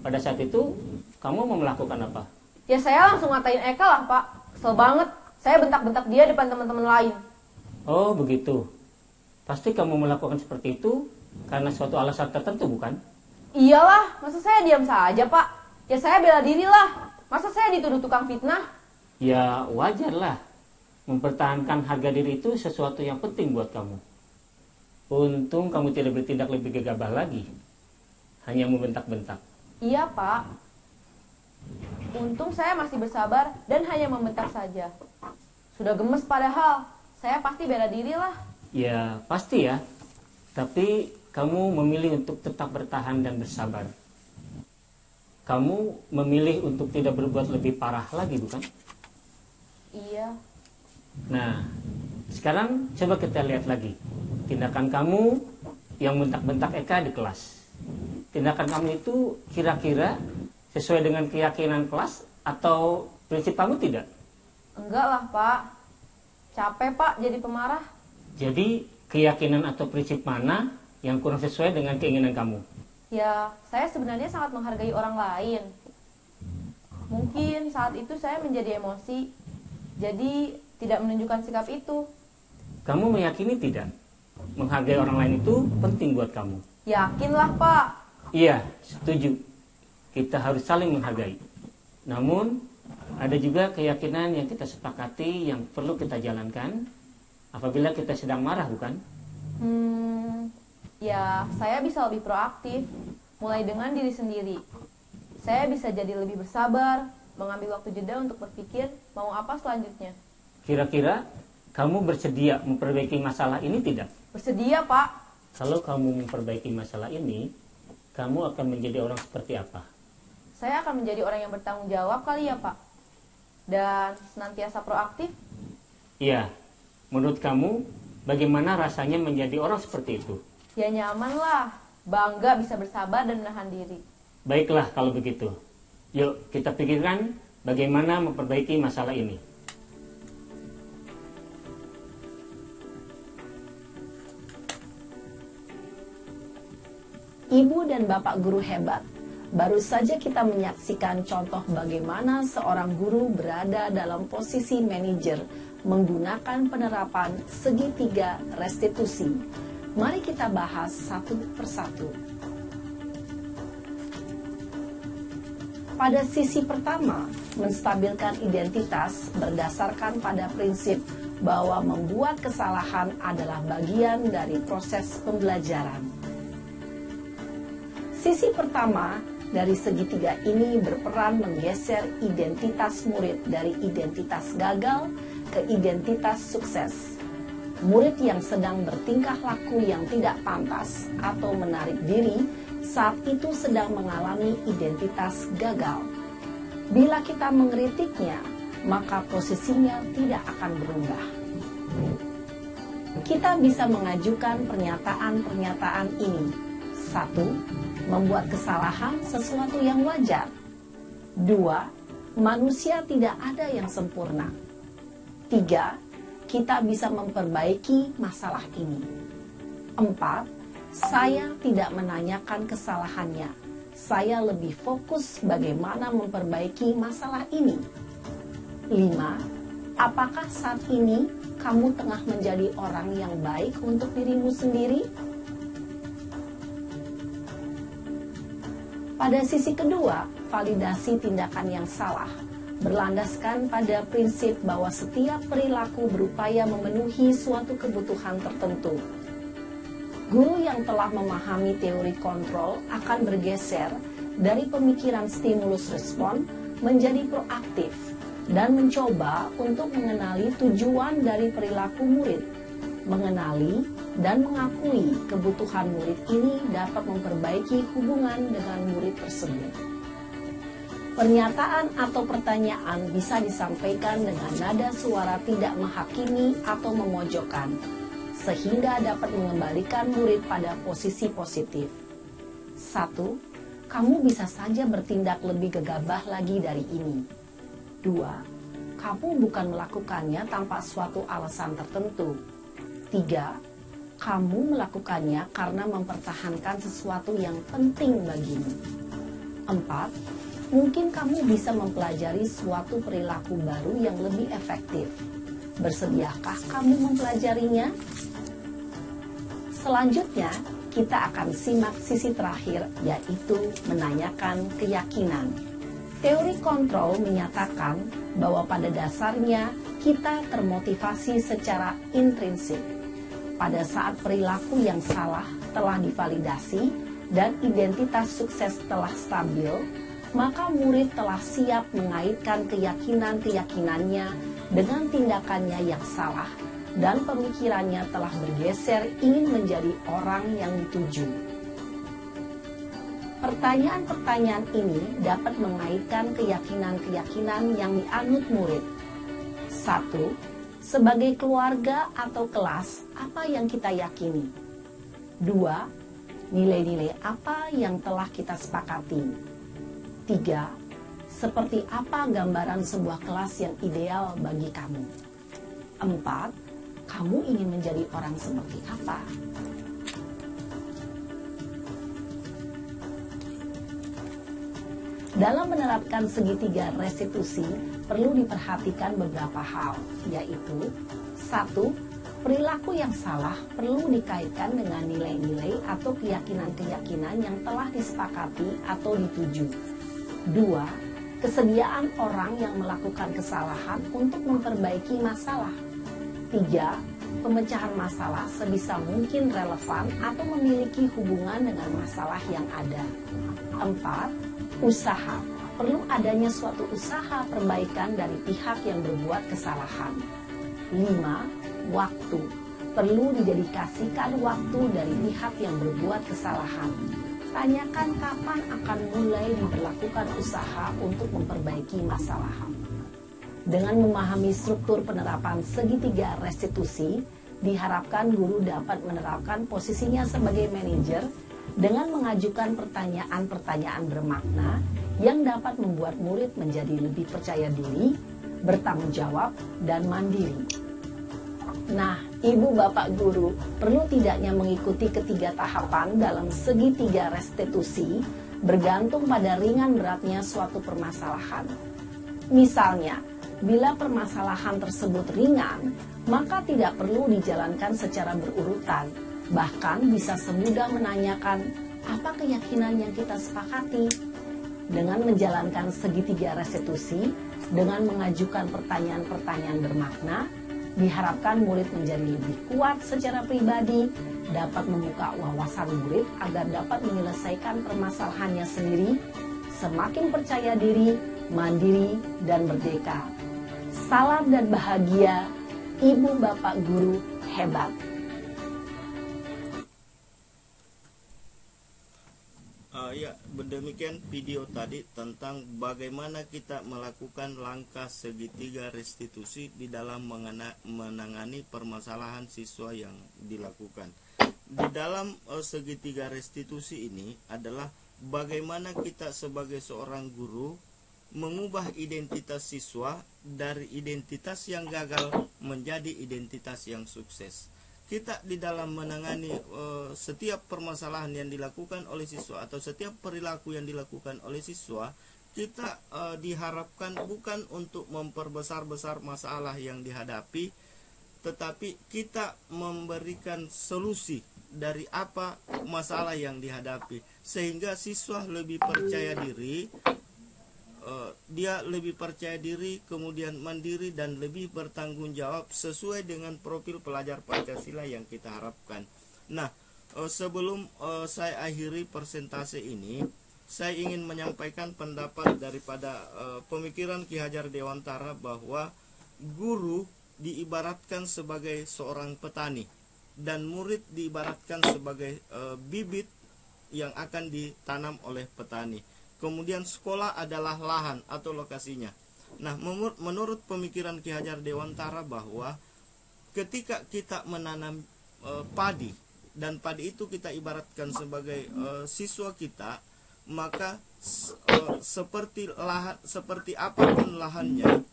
pada saat itu, kamu mau melakukan apa? Ya saya langsung ngatain Eka lah, Pak. Kesel banget. Saya bentak-bentak dia depan teman-teman lain. Oh, begitu. Pasti kamu melakukan seperti itu karena suatu alasan tertentu, bukan? Iyalah, masa saya diam saja, Pak? Ya saya bela diri lah. Masa saya dituduh tukang fitnah? Ya, wajarlah. Mempertahankan harga diri itu sesuatu yang penting buat kamu. Untung kamu tidak bertindak lebih gegabah lagi. Hanya membentak-bentak. Iya, Pak. Untung saya masih bersabar dan hanya membentak saja. Sudah gemes padahal. Saya pasti bela diri lah. Ya, pasti ya. Tapi kamu memilih untuk tetap bertahan dan bersabar. Kamu memilih untuk tidak berbuat lebih parah lagi, bukan? Iya. Nah, sekarang coba kita lihat lagi. Tindakan kamu yang bentak-bentak Eka di kelas. Tindakan kamu itu kira-kira sesuai dengan keyakinan kelas atau prinsip kamu tidak? Enggak lah, Pak. Capek, Pak, jadi pemarah. Jadi, keyakinan atau prinsip mana yang kurang sesuai dengan keinginan kamu? Ya, saya sebenarnya sangat menghargai orang lain. Mungkin saat itu saya menjadi emosi, jadi tidak menunjukkan sikap itu. Kamu meyakini tidak? Menghargai orang lain itu penting buat kamu. Yakinlah, Pak. Iya, setuju. Kita harus saling menghargai. Namun, ada juga keyakinan yang kita sepakati yang perlu kita jalankan apabila kita sedang marah, bukan? Ya, saya bisa lebih proaktif, mulai dengan diri sendiri. Saya bisa jadi lebih bersabar, mengambil waktu jeda untuk berpikir mau apa selanjutnya. Kira-kira kamu bersedia memperbaiki masalah ini tidak? Bersedia, Pak. Kalau kamu memperbaiki masalah ini, kamu akan menjadi orang seperti apa? Saya akan menjadi orang yang bertanggung jawab kali ya, Pak. Dan senantiasa proaktif. Iya. Menurut kamu, bagaimana rasanya menjadi orang seperti itu? Ya nyaman lah. Bangga bisa bersabar dan menahan diri. Baiklah kalau begitu. Yuk kita pikirkan bagaimana memperbaiki masalah ini. Ibu dan Bapak guru hebat, baru saja kita menyaksikan contoh bagaimana seorang guru berada dalam posisi manajer menggunakan penerapan segitiga restitusi Mari kita bahas satu persatu. Pada sisi pertama, menstabilkan identitas berdasarkan pada prinsip bahwa membuat kesalahan adalah bagian dari proses pembelajaran. Sisi pertama dari segitiga ini berperan menggeser identitas murid dari identitas gagal ke identitas sukses. Murid yang sedang bertingkah laku yang tidak pantas atau menarik diri saat itu sedang mengalami identitas gagal. Bila kita mengkritiknya, maka posisinya tidak akan berubah. Kita bisa mengajukan pernyataan-pernyataan ini. 1. Membuat kesalahan sesuatu yang wajar. 2. Manusia tidak ada yang sempurna. 3. Kita bisa memperbaiki masalah ini. 4. Saya tidak menanyakan kesalahannya. Saya lebih fokus bagaimana memperbaiki masalah ini. 5. Apakah saat ini kamu tengah menjadi orang yang baik untuk dirimu sendiri? Pada sisi kedua, validasi tindakan yang salah berlandaskan pada prinsip bahwa setiap perilaku berupaya memenuhi suatu kebutuhan tertentu. Guru yang telah memahami teori kontrol akan bergeser dari pemikiran stimulus respon menjadi proaktif dan mencoba untuk mengenali tujuan dari perilaku murid. Mengenali dan mengakui kebutuhan murid ini dapat memperbaiki hubungan dengan murid tersebut. Pernyataan atau pertanyaan bisa disampaikan dengan nada suara tidak menghakimi atau memojokkan, sehingga dapat mengembalikan murid pada posisi positif. 1. Kamu bisa saja bertindak lebih gegabah lagi dari ini. 2. Kamu bukan melakukannya tanpa suatu alasan tertentu. 3. Kamu melakukannya karena mempertahankan sesuatu yang penting bagimu. 4. Mungkin kamu bisa mempelajari suatu perilaku baru yang lebih efektif. Bersediakah kamu mempelajarinya? Selanjutnya, kita akan simak sisi terakhir, yaitu menanyakan keyakinan. Teori kontrol menyatakan bahwa pada dasarnya kita termotivasi secara intrinsik. Pada saat perilaku yang salah telah divalidasi dan identitas sukses telah stabil, maka murid telah siap mengaitkan keyakinan-keyakinannya dengan tindakannya yang salah dan pemikirannya telah bergeser ingin menjadi orang yang dituju. Pertanyaan-pertanyaan ini dapat mengaitkan keyakinan-keyakinan yang dianut murid. 1. Sebagai keluarga atau kelas, apa yang kita yakini? 2. Nilai-nilai apa yang telah kita sepakati? 3. Seperti apa gambaran sebuah kelas yang ideal bagi kamu? 4. Kamu ingin menjadi orang seperti apa? Dalam menerapkan segitiga restitusi, perlu diperhatikan beberapa hal, yaitu 1. Perilaku yang salah perlu dikaitkan dengan nilai-nilai atau keyakinan-keyakinan yang telah disepakati atau dituju. 2. Kesediaan orang yang melakukan kesalahan untuk memperbaiki masalah. 3. Pemecahan masalah sebisa mungkin relevan atau memiliki hubungan dengan masalah yang ada. 4. Usaha. Perlu adanya suatu usaha perbaikan dari pihak yang berbuat kesalahan. 5. Waktu. Perlu didedikasikan waktu dari pihak yang berbuat kesalahan. Tanyakan kapan akan mulai diberlakukan usaha untuk memperbaiki masalah. Dengan memahami struktur penerapan segitiga restitusi, diharapkan guru dapat menerapkan posisinya sebagai manajer dengan mengajukan pertanyaan-pertanyaan bermakna yang dapat membuat murid menjadi lebih percaya diri, bertanggung jawab, dan mandiri. Nah, Ibu Bapak Guru perlu tidaknya mengikuti ketiga tahapan dalam segitiga restitusi bergantung pada ringan beratnya suatu permasalahan. Misalnya, bila permasalahan tersebut ringan, maka tidak perlu dijalankan secara berurutan. Bahkan bisa semudah menanyakan apa keyakinan yang kita sepakati. Dengan menjalankan segitiga restitusi, dengan mengajukan pertanyaan-pertanyaan bermakna, diharapkan murid menjadi lebih kuat secara pribadi, dapat membuka wawasan murid agar dapat menyelesaikan permasalahannya sendiri, semakin percaya diri, mandiri, dan merdeka. Salam dan bahagia, Ibu Bapak Guru hebat. Ya, demikian video tadi tentang bagaimana kita melakukan langkah segitiga restitusi di dalam menangani permasalahan siswa yang dilakukan. Di dalam segitiga restitusi ini adalah bagaimana kita sebagai seorang guru mengubah identitas siswa dari identitas yang gagal menjadi identitas yang sukses. Kita di dalam menangani setiap permasalahan yang dilakukan oleh siswa atau setiap perilaku yang dilakukan oleh siswa, kita diharapkan bukan untuk memperbesar-besar masalah yang dihadapi, tetapi kita memberikan solusi dari apa masalah yang dihadapi, sehingga siswa lebih percaya diri, dia lebih percaya diri, kemudian mandiri dan lebih bertanggung jawab sesuai dengan profil pelajar Pancasila yang kita harapkan. Nah, sebelum saya akhiri presentasi ini, saya ingin menyampaikan pendapat daripada pemikiran Ki Hajar Dewantara bahwa guru diibaratkan sebagai seorang petani dan murid diibaratkan sebagai bibit yang akan ditanam oleh petani. Kemudian sekolah adalah lahan atau lokasinya. Nah, menurut pemikiran Ki Hajar Dewantara bahwa ketika kita menanam padi, dan padi itu kita ibaratkan sebagai siswa kita, maka seperti apapun lahannya,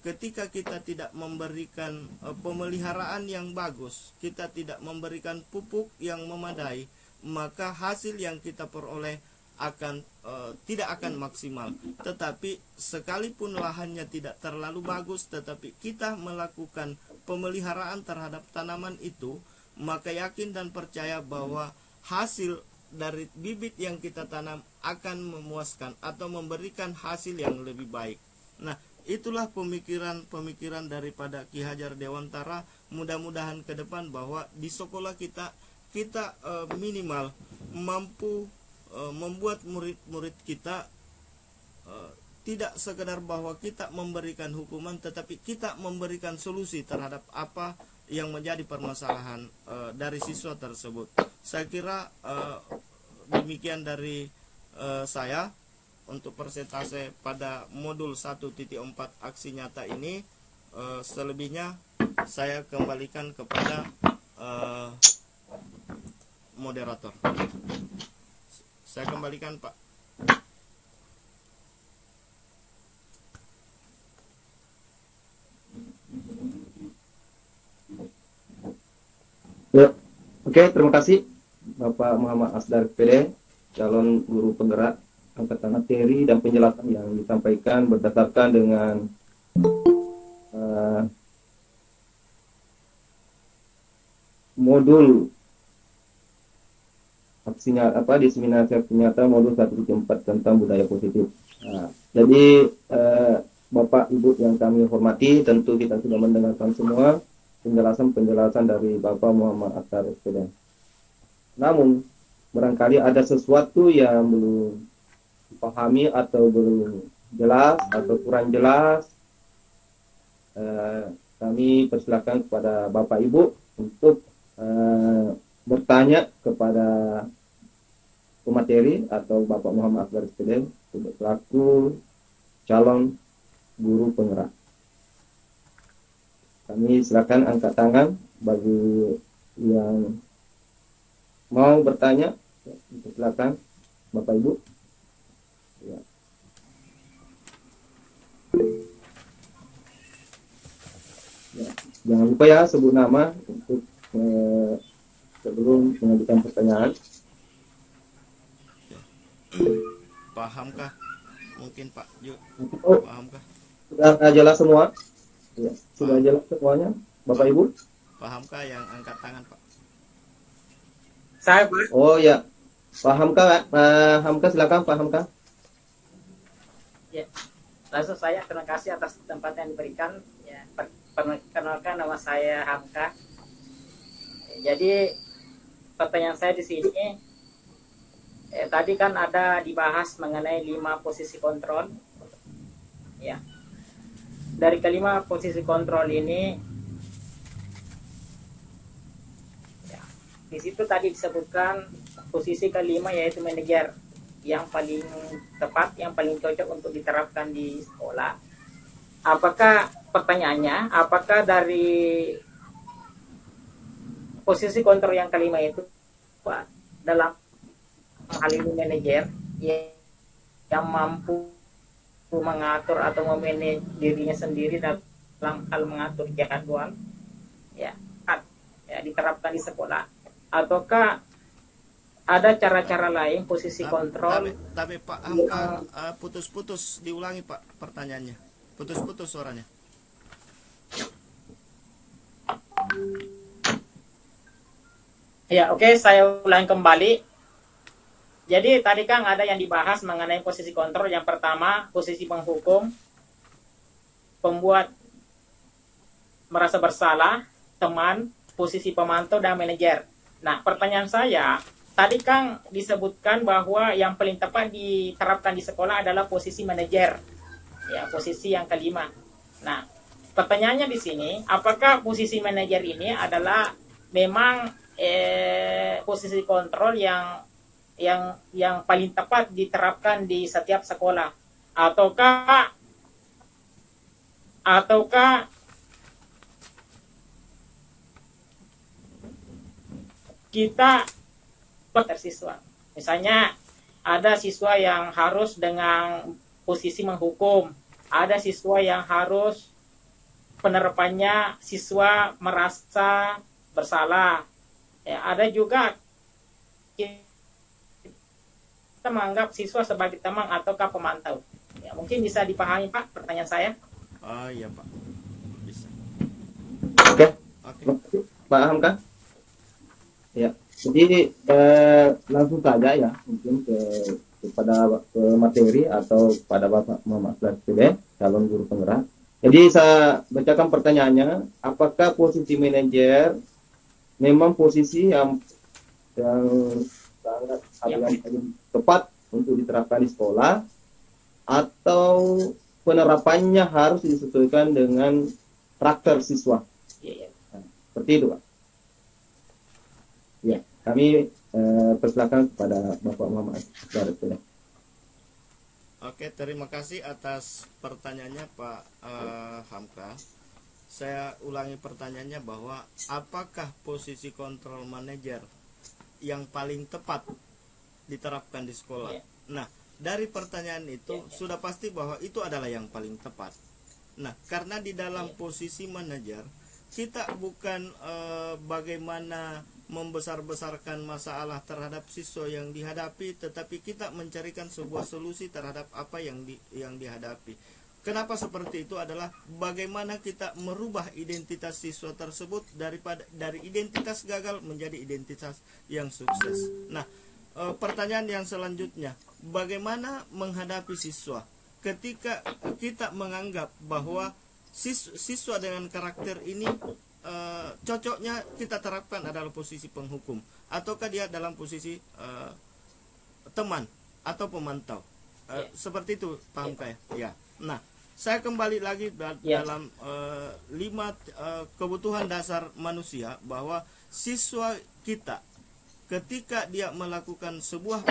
ketika kita tidak memberikan pemeliharaan yang bagus, kita tidak memberikan pupuk yang memadai, maka hasil yang kita peroleh tidak akan maksimal. Tetapi sekalipun lahannya tidak terlalu bagus, tetapi kita melakukan pemeliharaan terhadap tanaman itu, maka yakin dan percaya bahwa hasil dari bibit yang kita tanam akan memuaskan atau memberikan hasil yang lebih baik. Nah, itulah pemikiran daripada Ki Hajar Dewantara. Mudah-mudahan ke depan bahwa di sekolah kita minimal mampu membuat murid-murid kita tidak sekedar bahwa kita memberikan hukuman, tetapi kita memberikan solusi terhadap apa yang menjadi permasalahan dari siswa tersebut. Saya kira demikian dari saya untuk persentase pada modul 1.4 aksi nyata ini. Selebihnya saya kembalikan kepada moderator. Saya kembalikan, Pak. Ya, oke, terima kasih Bapak Muhammad Asdar PD, calon guru penggerak angkatan materi dan penjelasan yang disampaikan berdasarkan dengan modul aksinya diseminasi aksi nyata modul 1.4 tentang budaya positif. Nah, jadi Bapak Ibu yang kami hormati, tentu kita sudah mendengarkan semua penjelasan dari Bapak Muhammad Asdar SPD. Namun barangkali ada sesuatu yang belum dipahami atau belum jelas atau kurang jelas, kami persilakan kepada Bapak Ibu untuk bertanya kepada pemateri atau Bapak Muhammad Asdar SPD selaku calon guru penggerak. Kami silakan angkat tangan bagi yang mau bertanya. Silakan Bapak Ibu. Ya. Ya, jangan lupa ya sebut nama untuk sebelum mengajukan pertanyaan. Pahamkah? Mungkin Pak Ju, pahamkah? Sudah jelas semua? Ya, sudah jelas semuanya, Bapak Ibu? Pahamkah yang angkat tangan, Pak? Saya boleh? Oh ya, Pak Hamka, silakan Pak Hamka. Ya. Langsung saya terima kasih atas tempat yang diberikan. Ya, perkenalkan nama saya Hamka. Jadi pertanyaan saya di sini, tadi kan ada dibahas mengenai 5 posisi kontrol. Ya. Dari kelima posisi kontrol ini, ya, di situ tadi disebutkan posisi kelima yaitu manajer, yang paling tepat, yang paling cocok untuk diterapkan di sekolah. Apakah pertanyaannya, apakah dari posisi kontrol yang kelima itu Pak, dalam hal ini manajer yang mampu mengatur atau memanage dirinya sendiri dalam hal mengatur jadwal, ya diterapkan di sekolah, ataukah ada cara-cara lain posisi kontrol? Tapi Pak Hamka putus-putus, diulangi Pak pertanyaannya, putus-putus suaranya. Ya, oke, saya ulangi kembali. Jadi tadi kan ada yang dibahas mengenai posisi kontrol. Yang pertama, posisi penghukum, pembuat merasa bersalah, teman, posisi pemantau, dan manajer. Nah, pertanyaan saya, tadi kan disebutkan bahwa yang paling tepat diterapkan di sekolah adalah posisi manajer. Ya, posisi yang kelima. Nah, pertanyaannya di sini, apakah posisi manajer ini adalah memang posisi kontrol yang paling tepat diterapkan di setiap sekolah, ataukah kita per siswa, misalnya ada siswa yang harus dengan posisi menghukum, ada siswa yang harus penerapannya siswa merasa bersalah, ya, ada juga kita menganggap siswa sebagai teman ataukah pemantau. Ya, mungkin bisa dipahami Pak pertanyaan saya. Oh iya Pak, bisa. Oke. Oke. Pak Hamka. Ya, jadi langsung saja ya, mungkin kepada materi atau pada Bapak Muhammad Presiden, calon guru penggerak. Jadi saya bacakan pertanyaannya, apakah posisi manajer memang posisi yang sangat paling tepat untuk diterapkan di sekolah, atau penerapannya harus disesuaikan dengan karakter siswa? Nah, seperti itu Pak. Ya, kami persilakan kepada Bapak Muhammad Presiden. Oke, terima kasih atas pertanyaannya Pak Hamka. Saya ulangi pertanyaannya bahwa apakah posisi kontrol manajer yang paling tepat diterapkan di sekolah? Nah, dari pertanyaan itu sudah pasti bahwa itu adalah yang paling tepat. Nah, karena di dalam posisi manajer kita bukan bagaimana membesar-besarkan masalah terhadap siswa yang dihadapi, tetapi kita mencarikan sebuah solusi terhadap apa yang dihadapi. Kenapa seperti itu adalah bagaimana kita merubah identitas siswa tersebut dari identitas gagal menjadi identitas yang sukses. Nah, pertanyaan yang selanjutnya, bagaimana menghadapi siswa ketika kita menganggap bahwa siswa dengan karakter ini cocoknya kita terapkan adalah posisi penghukum, ataukah dia dalam posisi teman atau pemantau, seperti itu, paham ya? Ya. Nah, saya kembali lagi dalam 5 kebutuhan dasar manusia, bahwa siswa kita ketika dia melakukan sebuah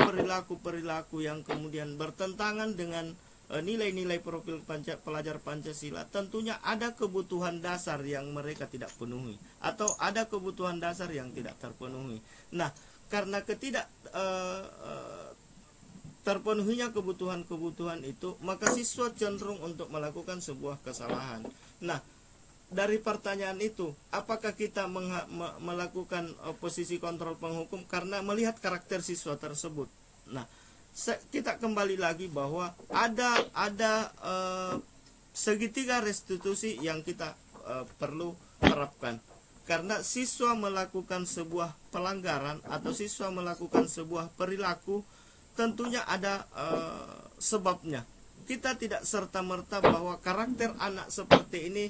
perilaku yang kemudian bertentangan dengan nilai-nilai profil pelajar Pancasila, tentunya ada kebutuhan dasar yang mereka tidak penuhi, atau ada kebutuhan dasar yang tidak terpenuhi. Nah, karena terpenuhinya kebutuhan-kebutuhan itu, maka siswa cenderung untuk melakukan sebuah kesalahan. Nah, dari pertanyaan itu, apakah kita melakukan posisi kontrol penghukum karena melihat karakter siswa tersebut? Nah, kita kembali lagi bahwa ada segitiga restitusi yang kita perlu terapkan. Karena siswa melakukan sebuah pelanggaran atau siswa melakukan sebuah perilaku, tentunya ada sebabnya. Kita tidak serta-merta bahwa karakter anak seperti ini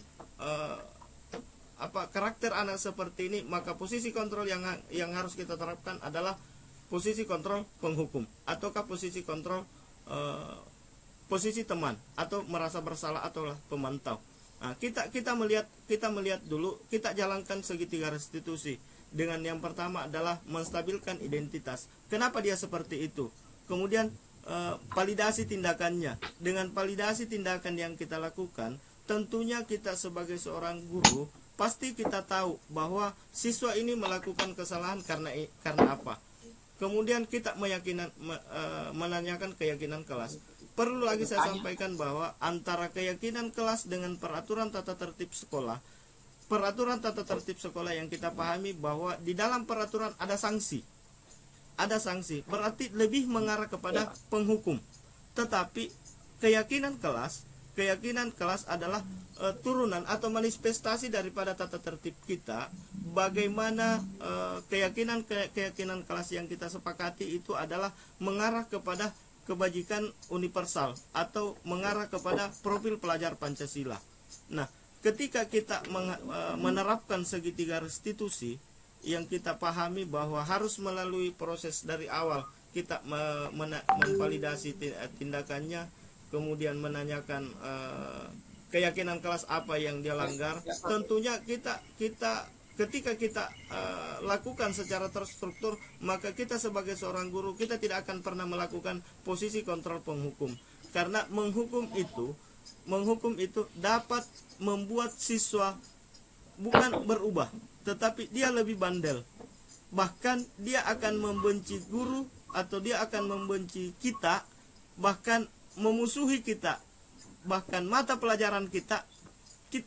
karakter anak seperti ini, maka posisi kontrol yang harus kita terapkan adalah posisi kontrol penghukum, ataukah posisi kontrol posisi teman, atau merasa bersalah, atau pemantau. Nah, kita melihat dulu, kita jalankan segitiga restitusi. Dengan yang pertama adalah menstabilkan identitas. Kenapa dia seperti itu? Kemudian validasi tindakannya. Dengan validasi tindakan yang kita lakukan, tentunya kita sebagai seorang guru pasti kita tahu bahwa siswa ini melakukan kesalahan karena apa. Kemudian kita menanyakan keyakinan kelas. Perlu lagi saya sampaikan bahwa antara keyakinan kelas dengan peraturan tata tertib sekolah, peraturan tata tertib sekolah yang kita pahami bahwa di dalam peraturan ada sanksi. Ada sanksi, berarti lebih mengarah kepada penghukum. Tetapi keyakinan kelas adalah turunan atau manifestasi daripada tata tertib kita. Bagaimana keyakinan kelas yang kita sepakati itu adalah mengarah kepada kebajikan universal atau mengarah kepada profil pelajar Pancasila. Nah, ketika kita menerapkan segitiga restitusi, yang kita pahami bahwa harus melalui proses dari awal, kita memvalidasi tindakannya, kemudian menanyakan keyakinan kelas apa yang dia langgar. Tentunya ketika kita lakukan secara terstruktur, maka kita sebagai seorang guru, kita tidak akan pernah melakukan posisi kontrol penghukum. Karena menghukum itu dapat membuat siswa bukan berubah, tetapi dia lebih bandel. Bahkan dia akan membenci guru, atau dia akan membenci kita, bahkan memusuhi kita, bahkan mata pelajaran kita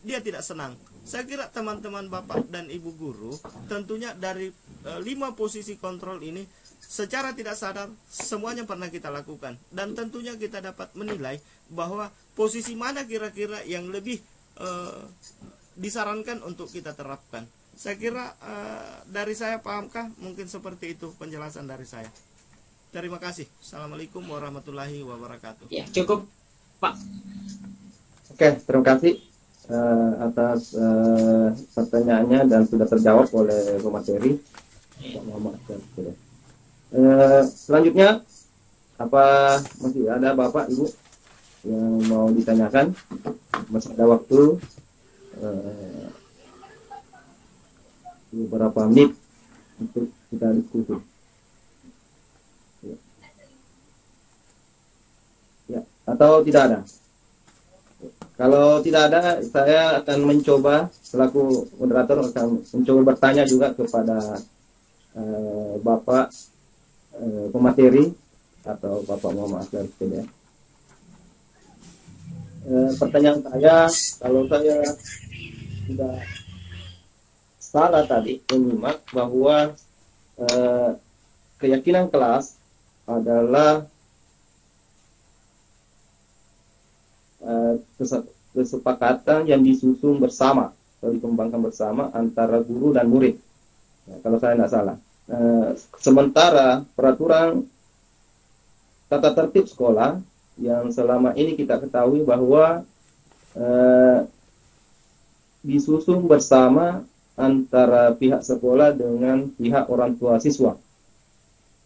dia tidak senang. Saya kira teman-teman bapak dan ibu guru, tentunya dari 5 posisi kontrol ini secara tidak sadar semuanya pernah kita lakukan, dan tentunya kita dapat menilai bahwa posisi mana kira-kira yang lebih disarankan untuk kita terapkan. Saya kira dari saya, pahamkah? Mungkin seperti itu penjelasan dari saya. Terima kasih. Assalamualaikum warahmatullahi wabarakatuh. Ya, cukup Pak. Oke, terima kasih atas pertanyaannya dan sudah terjawab oleh pemateri. Selanjutnya, apa masih ada Bapak Ibu yang mau ditanyakan? Masih ada waktu beberapa menit untuk kita diskusi. Ya, atau tidak ada? Kalau tidak ada, saya akan mencoba selaku moderator akan mencoba bertanya juga kepada Bapak pemateri atau Bapak Muhammad Asgar Sepeda. Pertanyaan saya, kalau saya tidak salah tadi menyimak bahwa keyakinan kelas adalah kesepakatan yang disusun bersama atau dikembangkan bersama antara guru dan murid. Ya, kalau saya tidak salah. Sementara peraturan tata tertib sekolah yang selama ini kita ketahui bahwa disusun bersama antara pihak sekolah dengan pihak orang tua siswa.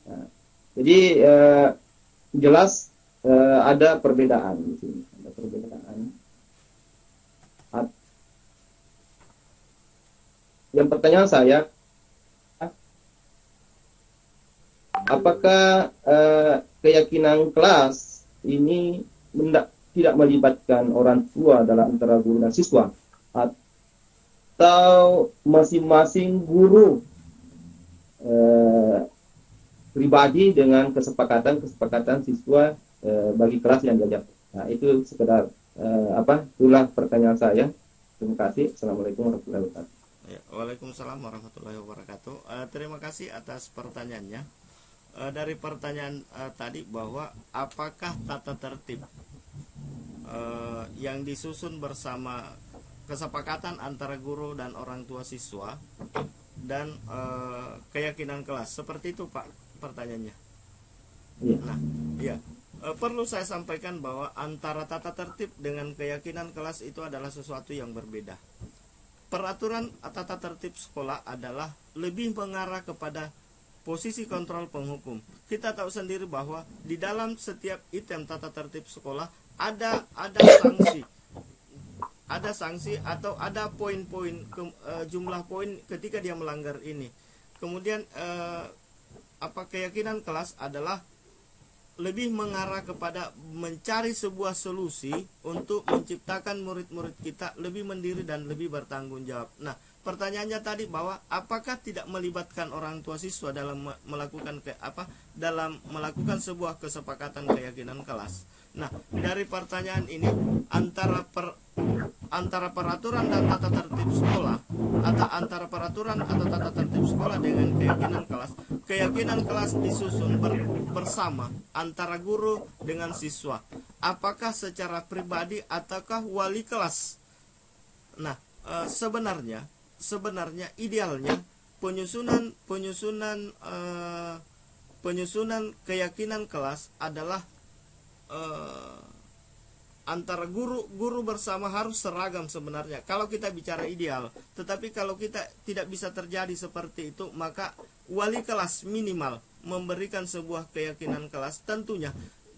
Nah, jadi jelas ada perbedaan di sini. Ada perbedaan. Yang pertanyaan saya, apakah keyakinan kelas ini tidak melibatkan orang tua dalam antara guru dan siswa, atau masing-masing guru pribadi dengan kesepakatan siswa bagi kelas yang diajar? Nah, itu sekedar itulah pertanyaan saya. Terima kasih. Assalamualaikum warahmatullahi wabarakatuh. Ya, waalaikumsalam warahmatullahi wabarakatuh. Terima kasih atas pertanyaannya. Dari pertanyaan tadi bahwa apakah tata tertib yang disusun bersama kesepakatan antara guru dan orang tua siswa dan keyakinan kelas. Seperti itu Pak pertanyaannya. Iya. Nah, ya. Perlu saya sampaikan bahwa antara tata tertib dengan keyakinan kelas itu adalah sesuatu yang berbeda. Peraturan tata tertib sekolah adalah lebih mengarah kepada posisi kontrol penghukum. Kita tahu sendiri bahwa di dalam setiap item tata tertib sekolah ada sanksi. Ada sanksi atau ada poin-poin jumlah poin ketika dia melanggar ini. Kemudian keyakinan kelas adalah lebih mengarah kepada mencari sebuah solusi untuk menciptakan murid-murid kita lebih mandiri dan lebih bertanggung jawab. Nah, pertanyaannya tadi bahwa apakah tidak melibatkan orang tua siswa dalam melakukan dalam melakukan sebuah kesepakatan keyakinan kelas. Nah, dari pertanyaan ini antara peraturan dan tata tertib sekolah atau antara peraturan atau tata tertib sekolah dengan keyakinan kelas disusun bersama antara guru dengan siswa. Apakah secara pribadi ataukah wali kelas? Nah, sebenarnya idealnya penyusunan keyakinan kelas adalah antara guru bersama harus seragam sebenarnya kalau kita bicara ideal. Tetapi kalau kita tidak bisa terjadi seperti itu, maka wali kelas minimal memberikan sebuah keyakinan kelas. Tentunya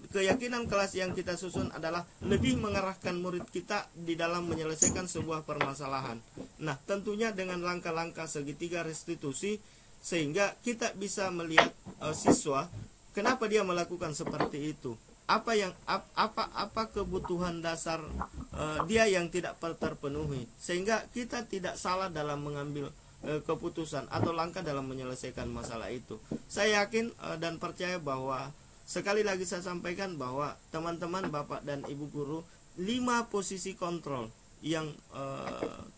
keyakinan kelas yang kita susun adalah lebih mengarahkan murid kita di dalam menyelesaikan sebuah permasalahan. Nah, tentunya dengan langkah-langkah segitiga restitusi, sehingga kita bisa melihat siswa kenapa dia melakukan seperti itu. Apa kebutuhan dasar dia yang tidak terpenuhi, sehingga kita tidak salah dalam mengambil keputusan atau langkah dalam menyelesaikan masalah itu. Saya yakin dan percaya bahwa sekali lagi saya sampaikan bahwa teman-teman Bapak dan Ibu guru, 5 posisi kontrol yang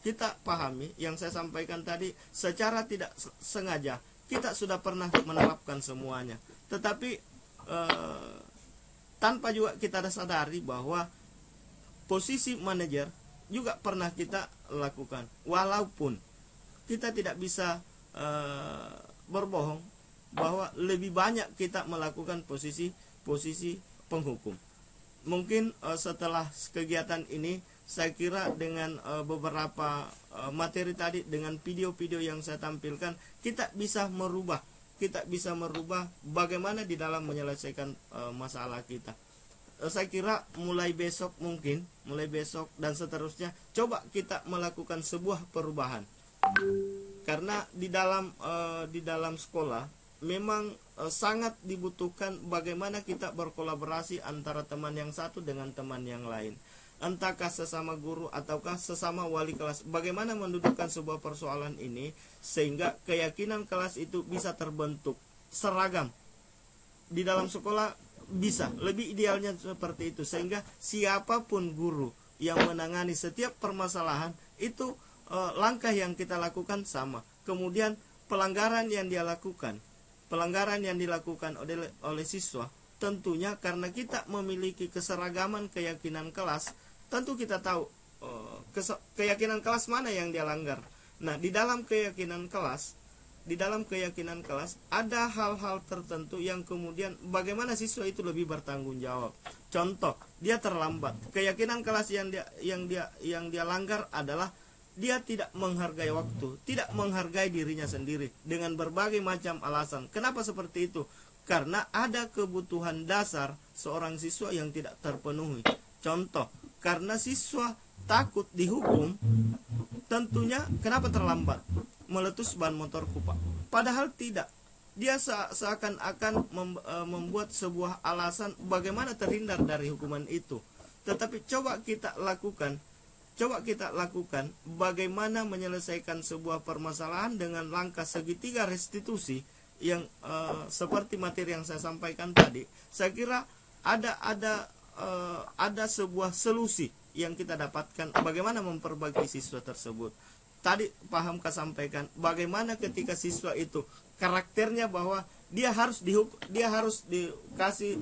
kita pahami, yang saya sampaikan tadi secara tidak sengaja kita sudah pernah menerapkan semuanya. Tetapi tanpa juga kita sadari bahwa posisi manajer juga pernah kita lakukan. Walaupun kita tidak bisa berbohong bahwa lebih banyak kita melakukan posisi penghukum. Mungkin setelah kegiatan ini, saya kira dengan beberapa materi tadi, dengan video-video yang saya tampilkan, kita bisa merubah bagaimana di dalam menyelesaikan masalah kita. Saya kira mulai besok dan seterusnya, coba kita melakukan sebuah perubahan. Karena di dalam sekolah memang sangat dibutuhkan bagaimana kita berkolaborasi antara teman yang satu dengan teman yang lain. Entahkah sesama guru ataukah sesama wali kelas, bagaimana mendudukkan sebuah persoalan ini sehingga keyakinan kelas itu bisa terbentuk seragam di dalam sekolah. Bisa lebih idealnya seperti itu, sehingga siapapun guru yang menangani setiap permasalahan itu langkah yang kita lakukan sama. Kemudian pelanggaran yang dilakukan oleh siswa, tentunya karena kita memiliki keseragaman keyakinan kelas, tentu kita tahu keyakinan kelas mana yang dia langgar. Nah, di dalam keyakinan kelas ada hal-hal tertentu yang kemudian bagaimana siswa itu lebih bertanggung jawab. Contoh, dia terlambat. Keyakinan kelas yang dia langgar adalah dia tidak menghargai waktu, tidak menghargai dirinya sendiri dengan berbagai macam alasan. Kenapa seperti itu? Karena ada kebutuhan dasar seorang siswa yang tidak terpenuhi. Contoh, karena siswa takut dihukum, tentunya kenapa terlambat? Meletus ban motorku, Pak. Padahal tidak. Dia seakan-akan membuat sebuah alasan bagaimana terhindar dari hukuman itu. Tetapi coba kita lakukan bagaimana menyelesaikan sebuah permasalahan dengan langkah segitiga restitusi yang seperti materi yang saya sampaikan tadi. Saya kira ada sebuah solusi yang kita dapatkan bagaimana memperbaiki siswa tersebut. Tadi Pak Hamka sampaikan bagaimana ketika siswa itu karakternya bahwa dia harus dikasih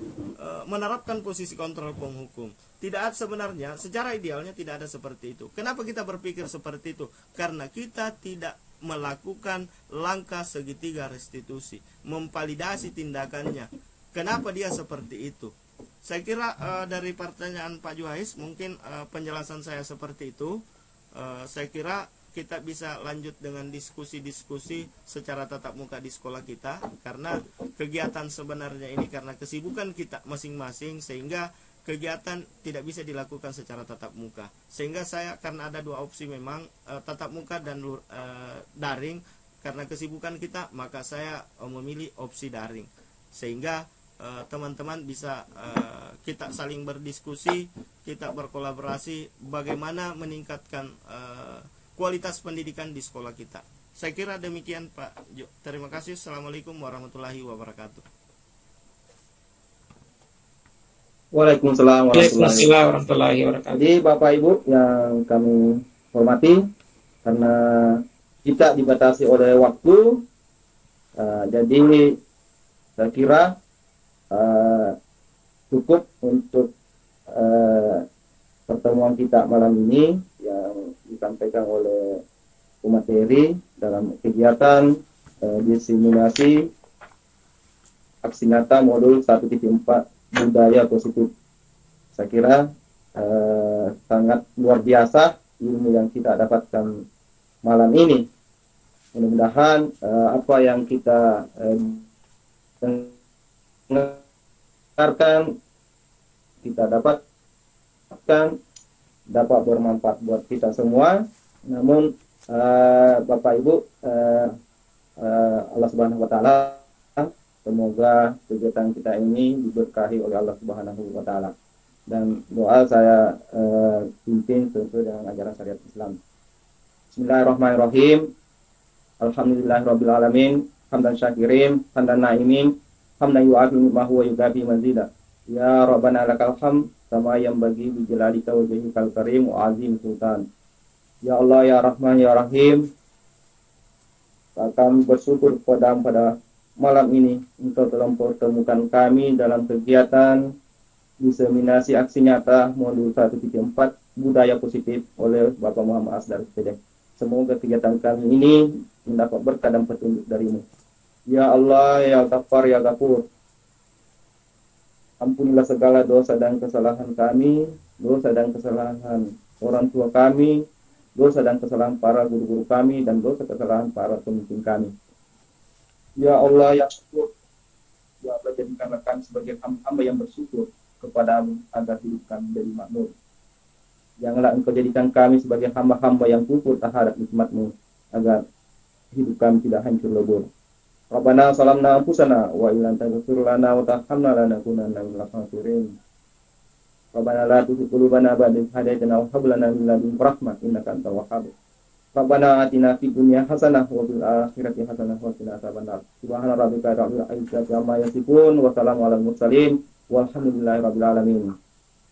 menerapkan posisi kontrol penghukum. tidak ada sebenarnya, secara idealnya tidak ada seperti itu. Kenapa kita berpikir seperti itu? Karena kita tidak melakukan langkah segitiga restitusi, memvalidasi tindakannya. Kenapa dia seperti itu? Saya kira dari pertanyaan Pak Juhais mungkin penjelasan saya seperti itu. Saya kira kita bisa lanjut dengan diskusi-diskusi secara tatap muka di sekolah kita, karena kegiatan sebenarnya ini karena kesibukan kita masing-masing sehingga kegiatan tidak bisa dilakukan secara tatap muka. Sehingga saya, karena ada dua opsi memang, tatap muka dan daring, karena kesibukan kita maka saya memilih opsi daring, sehingga teman-teman bisa kita saling berdiskusi, kita berkolaborasi bagaimana meningkatkan kualitas pendidikan di sekolah kita. Saya kira demikian Pak Jo. Terima kasih. Assalamualaikum warahmatullahi wabarakatuh. Waalaikumsalam warahmatullahi wabarakatuh. Jadi Bapak Ibu yang kami hormati, karena kita dibatasi oleh waktu, jadi saya kira cukup untuk pertemuan kita malam ini yang disampaikan oleh pemateri dalam kegiatan diseminasi aksi nyata modul 1.4 budaya positif. Saya kira sangat luar biasa ilmu yang kita dapatkan malam ini. Mudah-mudahan apa yang kita dengarkan, kita dapat bermanfaat buat kita semua. Namun Bapak Ibu, Allah Subhanahu wa taala, semoga kegiatan kita ini diberkahi oleh Allah Subhanahu wa taala. Dan doa saya pimpin sesuai dengan ajaran syariat Islam. Bismillahirrahmanirrahim. Alhamdulillahirabbil alamin, hamdan syakirin, hamdan naimin, hamdan yu'afi ma huwa yukafi mazida. Ya Rabbana lakal hamd kama yang bagi bijalalika wa wajhikal karim wa azim sultan. Ya Allah, ya Rahman, ya Rahim, kami bersyukur pada malam ini Engkau telah mempertemukan kami dalam kegiatan diseminasi aksi nyata modul 1.4 budaya positif oleh Bapak Muhammad Asdar SPD. Semoga kegiatan kami ini mendapat berkah dan petunjuk darimu. Ya Allah, ya Ghaffar, ya Ghafur, ampunilah segala dosa dan kesalahan kami, dosa dan kesalahan orang tua kami, dosa dan kesalahan para guru-guru kami, dan dosa kesalahan para pemimpin kami. Ya Allah, ya syukur, ya Allah, jadikanlah kami sebagai hamba yang bersyukur kepadamu agar hidup kami menjadi makmur. Janganlah Engkau jadikan kami sebagai hamba-hamba yang kufur terhadap nikmat-Mu, agar hidup kami tidak hancur lebur. Rabbana salamna anfusana wa illam taghfir lana wa tarhamna lanakunanna minal khasirin. Rabbana la tuzigh qulubana ba'da idh hadaytana wa hab lana min ladunka rahmah innaka antal wahhab. Rabbana atina fid dunya hasanah wa fil akhirati hasanah wa qina adzabannar. Subhana rabbika rabbil izzati amma yasifun wa salamun alal mursalin walhamdulillahi rabbil alamin.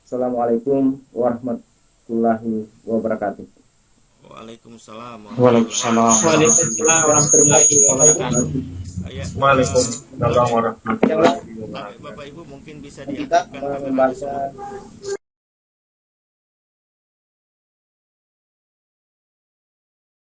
Assalamualaikum warahmatullahi wabarakatuh. Waalaikumsalam warahmatullahi wabarakatuh. Waalaikumsalam warahmatullahi wabarakatuh. Bapak Ibu mungkin bisa diaktifkan kamera semua.